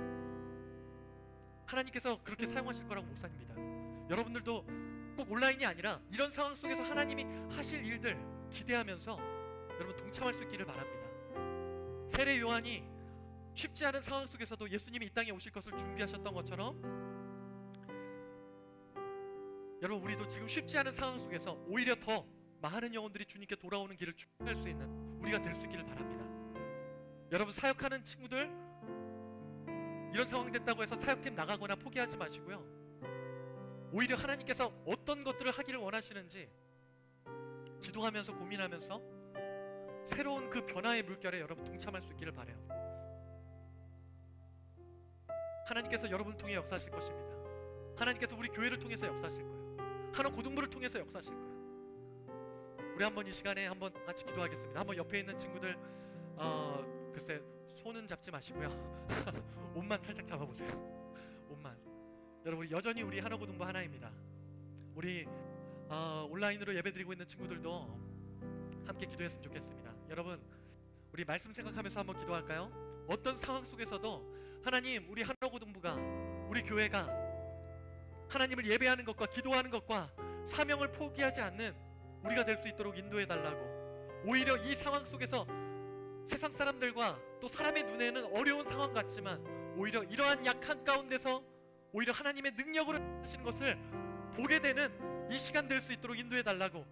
하나님께서 그렇게 사용하실 거라고 목사입니다. 여러분들도 꼭 온라인이 아니라 이런 상황 속에서 하나님이 하실 일들 기대하면서 여러분 동참할 수 있기를 바랍니다. 세례 요한이 쉽지 않은 상황 속에서도 예수님이 이 땅에 오실 것을 준비하셨던 것처럼 여러분 우리도 지금 쉽지 않은 상황 속에서 오히려 더 많은 영혼들이 주님께 돌아오는 길을 준비할 수 있는 우리가 될 수 있기를 바랍니다. 여러분 사역하는 친구들 이런 상황 됐다고 해서 사역팀 나가거나 포기하지 마시고요. 오히려 하나님께서 어떤 것들을 하기를 원하시는지 기도하면서 고민하면서 새로운 그 변화의 물결에 여러분 동참할 수 있기를 바라요. 하나님께서 여러분을 통해 역사하실 것입니다. 하나님께서 우리 교회를 통해서 역사하실 거예요. 한옥고등부를 통해서 역사하실 거예요. 우리 한번 이 시간에 한번 같이 기도하겠습니다. 한번 옆에 있는 친구들 글쎄 손은 잡지 마시고요. 옷만 살짝 잡아보세요. 옷만. 여러분 여전히 우리 한옥고등부 하나입니다. 우리 온라인으로 예배드리고 있는 친구들도 함께 기도했으면 좋겠습니다. 여러분 우리 말씀 생각하면서 한번 기도할까요? 어떤 상황 속에서도 하나님 우리 한옥고등부가 우리 교회가 하나님을 예배하는 것과 기도하는 것과 사명을 포기하지 않는 우리가 될 수 있도록 인도해 달라고. 오히려 이 상황 속에서 세상 사람들과 또 사람의 눈에는 어려운 상황 같지만 오히려 이러한 약한 가운데서 오히려 하나님의 능력으로 하시는 것을 보게 되는 이 시간 될 수 있도록 인도해 달라고.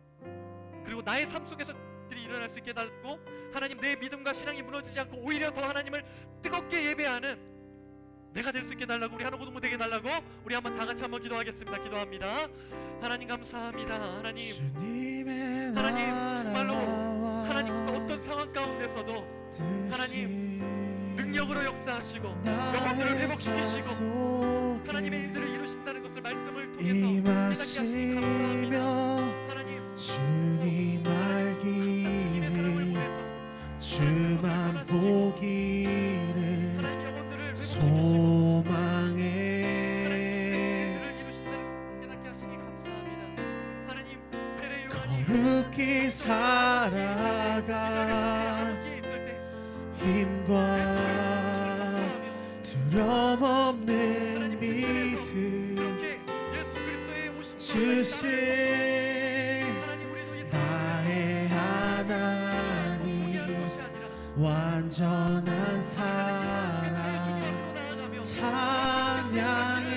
그리고 나의 삶 속에서 일이 일어날 수 있게 해달라고. 하나님 내 믿음과 신앙이 무너지지 않고 오히려 더 하나님을 뜨겁게 예배하는 내가 될 수 있게 해달라고. 우리 한옥고등부 되게 해달라고. 우리 한번 다 같이 한번 기도하겠습니다. 기도합니다. 하나님 감사합니다. 하나님 정말로 하나님 어떤 상황 가운데서도 하나님 능력으로 역사하시고 영혼들을 회복시키시고 하나님의 일들을 이루신다는 것을 말씀을 통해서 깨닫게 하시니 감사합니다. 하나님 주님 주님의 사랑을 알기를 보내서 주만 보기를 하나님 영혼들을 회복시키시고 소망해 일들을 이루신다는 것을 깨닫게 하시니 감사합니다. 하나님 세례 요한이 거룩히 살아가 여기에 있을 때 힘과 두려움 없는 믿음 이렇게 예수 그리스도의 오신 주신 하나님 우리도 이 나의 하나님 포기하는 것이 아니라 완전한 사랑 찬양해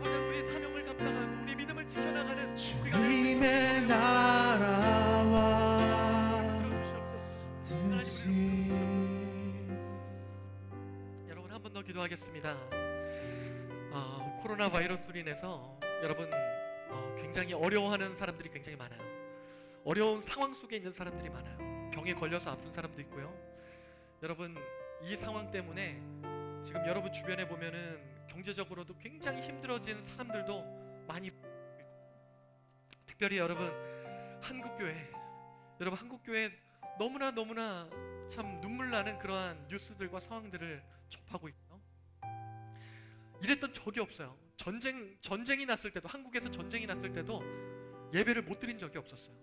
우리의 사명을 감당하고 우리 믿음을 지켜나가는 주님의 나라와 들어주시옵소서. 뜻이 여러분 한 번 더 기도하겠습니다. 코로나 바이러스로 인해서 여러분 굉장히 어려워하는 사람들이 굉장히 많아요. 어려운 상황 속에 있는 사람들이 많아요. 병에 걸려서 아픈 사람도 있고요. 여러분 이 상황 때문에 지금 여러분 주변에 보면은 경제적으로도 굉장히 힘들어진 사람들도 많이 있고, 특별히 여러분 한국교회, 여러분 한국교회 너무나 참 눈물 나는 그러한 뉴스들과 상황들을 접하고 있고요. 이랬던 적이 없어요. 전쟁이 났을 때도, 한국에서 전쟁이 났을 때도 예배를 못 드린 적이 없었어요.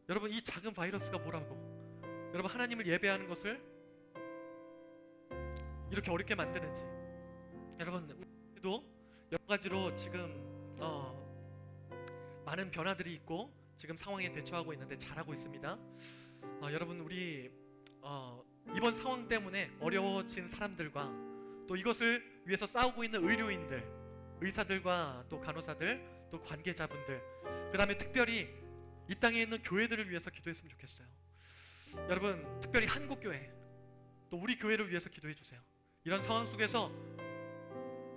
여러분 이 작은 바이러스가 뭐라고 여러분 하나님을 예배하는 것을 이렇게 어렵게 만드는지. 여러분 우리도 여러 가지로 지금 많은 변화들이 있고 지금 상황에 대처하고 있는데 잘하고 있습니다. 여러분 우리 이번 상황 때문에 어려워진 사람들과 또 이것을 위해서 싸우고 있는 의료인들, 의사들과 또 간호사들, 또 관계자분들, 그 다음에 특별히 이 땅에 있는 교회들을 위해서 기도했으면 좋겠어요. 여러분, 특별히 한국교회, 또 우리 교회를 위해서 기도해 주세요. 이런 상황 속에서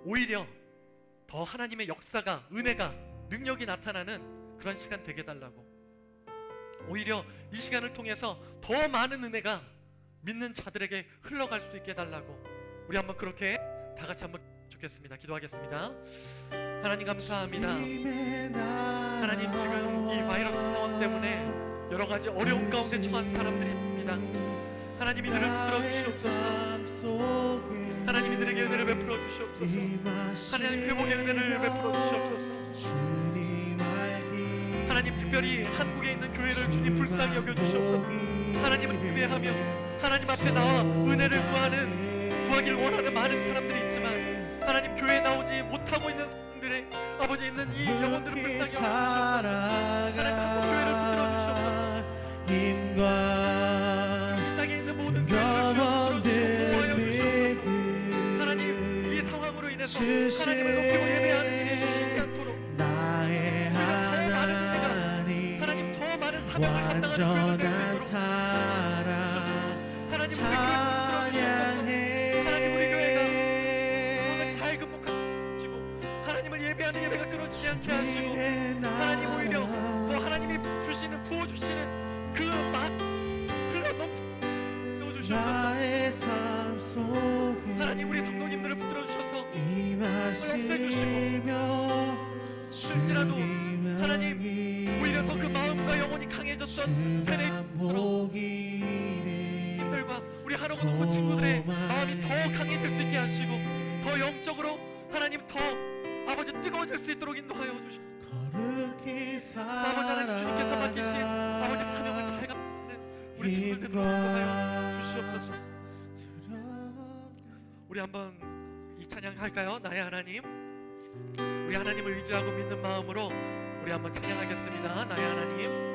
오히려 더 하나님의 역사가, 은혜가, 능력이 나타나는 그런 시간 되게 해달라고, 오히려 이 시간을 통해서 더 많은 은혜가 믿는 자들에게 흘러갈 수 있게 해달라고, 우리 한번 그렇게 다 같이 한번 좋겠습니다. 기도하겠습니다. 하나님 감사합니다. 하나님, 지금 이 바이러스 상황 때문에 여러 가지 어려움 가운데 처한 사람들이 있습니다. 하나님, 이들을 붙들어 주시옵소서. 하나님, 이들에게 은혜를 베풀어 주시옵소서. 하나님, 회복의 은혜를 베풀어 주시옵소서. 하나님, 특별히 한국에 있는 교회를 주님 불쌍히 여겨 주시옵소서. 하나님을 예배하며 하나님 앞에 나와 은혜를 구하길 원하는 많은 사람들이 있지만, 하나님, 교회에 나오지 못하고 있는 사람들의 아버지 있는 이 영혼들을 불쌍히 여겨 주시옵소서. 하나님, 한국 교회를 붙들어 주시옵소서. 이 땅에 있는 모든 교회를 붙들어 주시고 보호하여 주시옵소서. 하나님, 이 상황으로 인해서 하나님을 높이고 예배하는 일이 쉬지 않도록 하나님, 더 많은 사명을 감당하는 교회를 될 수 있도록 하나님, 우리 교회를 붙들어 주시옵소서. 하나님, 우리 교회가 상황을 잘 극복하시고 하나님을 예배하는 예배가 끊어지지 않게 하시고, 하나님, 오히려 더 하나님이 주시는, 부어주시는 그 맛 흘러 넘쳐주시옵소서. 하나님, 우리 성도님들을 붙들어 주셔서 없애주시고, 실제라도 하나님, 오히려 더 그 마음과 영혼이 강해졌던 세례님들과 우리 한옥 농부 친구들의 마음이 더 강해질 수 있게 하시고, 더 영적으로 하나님 더 아버지 뜨거워질 수 있도록 인도하여 주시고, 아버지 하나님, 주님께서 맡기신 아버지 사명을 잘 감당하는 우리 친구들을 인도하여 주시옵소서. 우리 한번 이 찬양 할까요? 나의 하나님. 우리 하나님을 의지하고 믿는 마음으로 우리 한번 찬양하겠습니다. 나의 하나님.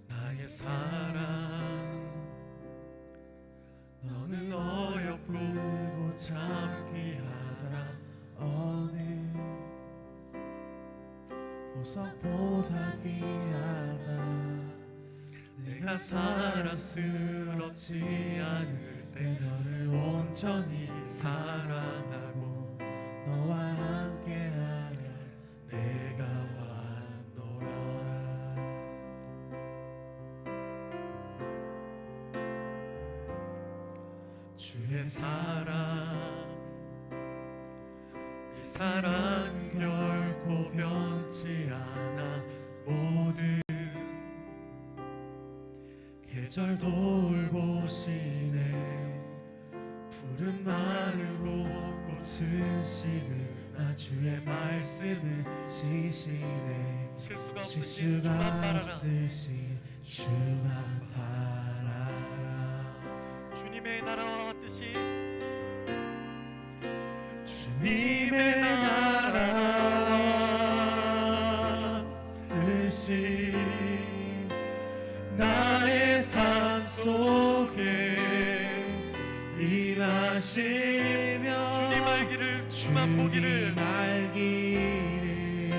나의 사랑, 너는 어렵고 참 귀하다. 어느 보석보다 귀하다. 내가 사랑스럽지 않을 때 너를 온전히 사랑하고 너와 함께하려 내가 왔노라. 주의 사랑, 이 사랑은 결코 변치 않아. 모든 계절 돌보시네. 푸른 마르고 꽃은 시드나 주의 말씀은 지시네. 실수가 없으신 실수가 주만 바라라. 없으신 주만 바라라. 주님의 나라와 뜻이, 주님의 나라와 뜻이 나의 삶 속에 임하시며 주님 알기를, 주만 보기를, 알기를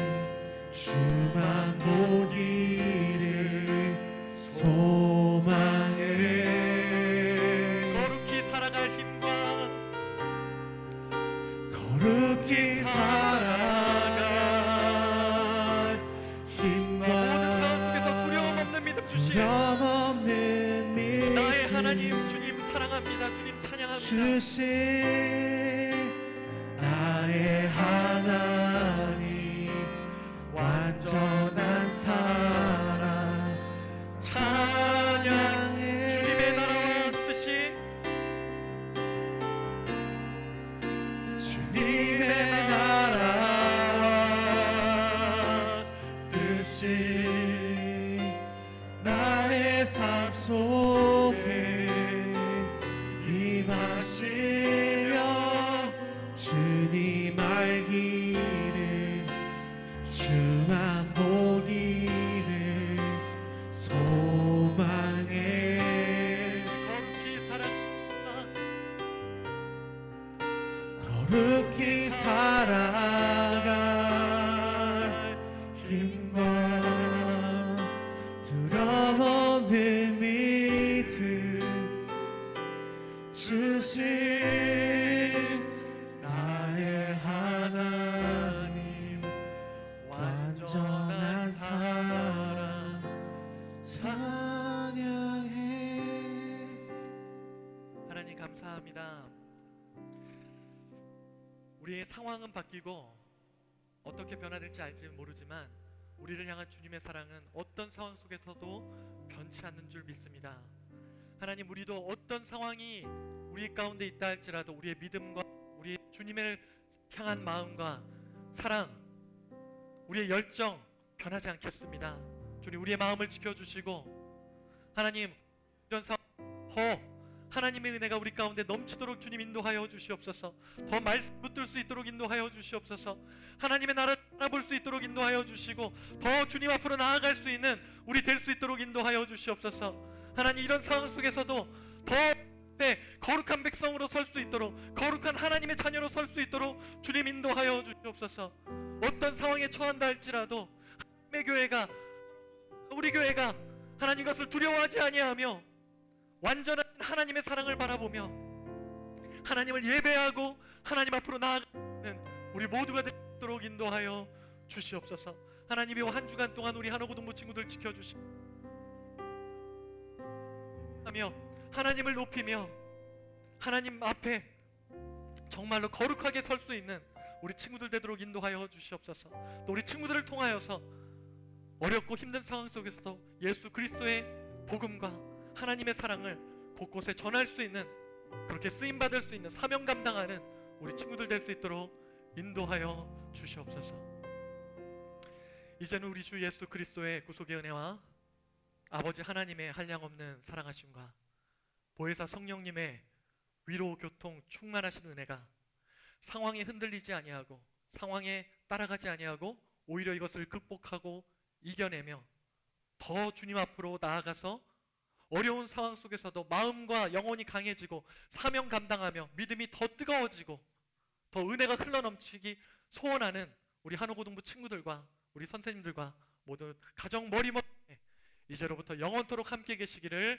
주만 보기를 소망해. 거룩히 살아갈 힘과 거룩히 살아갈 힘과 모든 상황 속에서 두려움 없는 믿음 주시는 두려움 없는 믿음 나의 하나님, 주님 사랑합니다. 주님 찬양합니다. 주신 나의 하나님 완전한 사랑 찬양해. 주님의 나라와 뜻이, 주님의 나라 뜻이 나의 삶 속에 임하시며 묵묵히 살아갈 힘과 두려움없는 믿음 주신 나의 하나님 완전한 사랑 찬양해. 하나님 감사합니다. 우리의 상황은 바뀌고 어떻게 변화될지 알지는 모르지만 우리를 향한 주님의 사랑은 어떤 상황 속에서도 변치 않는 줄 믿습니다. 하나님, 우리도 어떤 상황이 우리 가운데 있다 할지라도 우리의 믿음과 우리 주님을 향한 마음과 사랑, 우리의 열정 변하지 않겠습니다. 주님, 우리의 마음을 지켜주시고 하나님, 이런 상황 더 하나님의 은혜가 우리 가운데 넘치도록 주님 인도하여 주시옵소서. 더 말씀 붙들 수 있도록 인도하여 주시옵소서. 하나님의 나라를 알아볼 수 있도록 인도하여 주시고 더 주님 앞으로 나아갈 수 있는 우리 될 수 있도록 인도하여 주시옵소서. 하나님, 이런 상황 속에서도 더 거룩한 백성으로 설 수 있도록, 거룩한 하나님의 자녀로 설 수 있도록 주님 인도하여 주시옵소서. 어떤 상황에 처한다 할지라도 하나님의 교회가, 우리 교회가 하나님 것을 두려워하지 아니하며 완전한 하나님의 사랑을 바라보며 하나님을 예배하고 하나님 앞으로 나아가는 우리 모두가 되도록 인도하여 주시옵소서. 하나님이 한 주간 동안 우리 한옥고등부 친구들 지켜주시며 하나님을 높이며 하나님 앞에 정말로 거룩하게 설 수 있는 우리 친구들 되도록 인도하여 주시옵소서. 또 우리 친구들을 통하여서 어렵고 힘든 상황 속에서도 예수 그리스도의 복음과 하나님의 사랑을 곳곳에 전할 수 있는, 그렇게 쓰임받을 수 있는 사명 감당하는 우리 친구들 될 수 있도록 인도하여 주시옵소서. 이제는 우리 주 예수 그리스도의 구속의 은혜와 아버지 하나님의 한량없는 사랑하심과 보혜사 성령님의 위로 교통 충만하신 은혜가 상황에 흔들리지 아니하고 상황에 따라가지 아니하고 오히려 이것을 극복하고 이겨내며 더 주님 앞으로 나아가서 어려운 상황 속에서도 마음과 영혼이 강해지고 사명 감당하며 믿음이 더 뜨거워지고 더 은혜가 흘러넘치기 소원하는 우리 한옥고등부 친구들과 우리 선생님들과 모든 가정 머리맡에 이제로부터 영원토록 함께 계시기를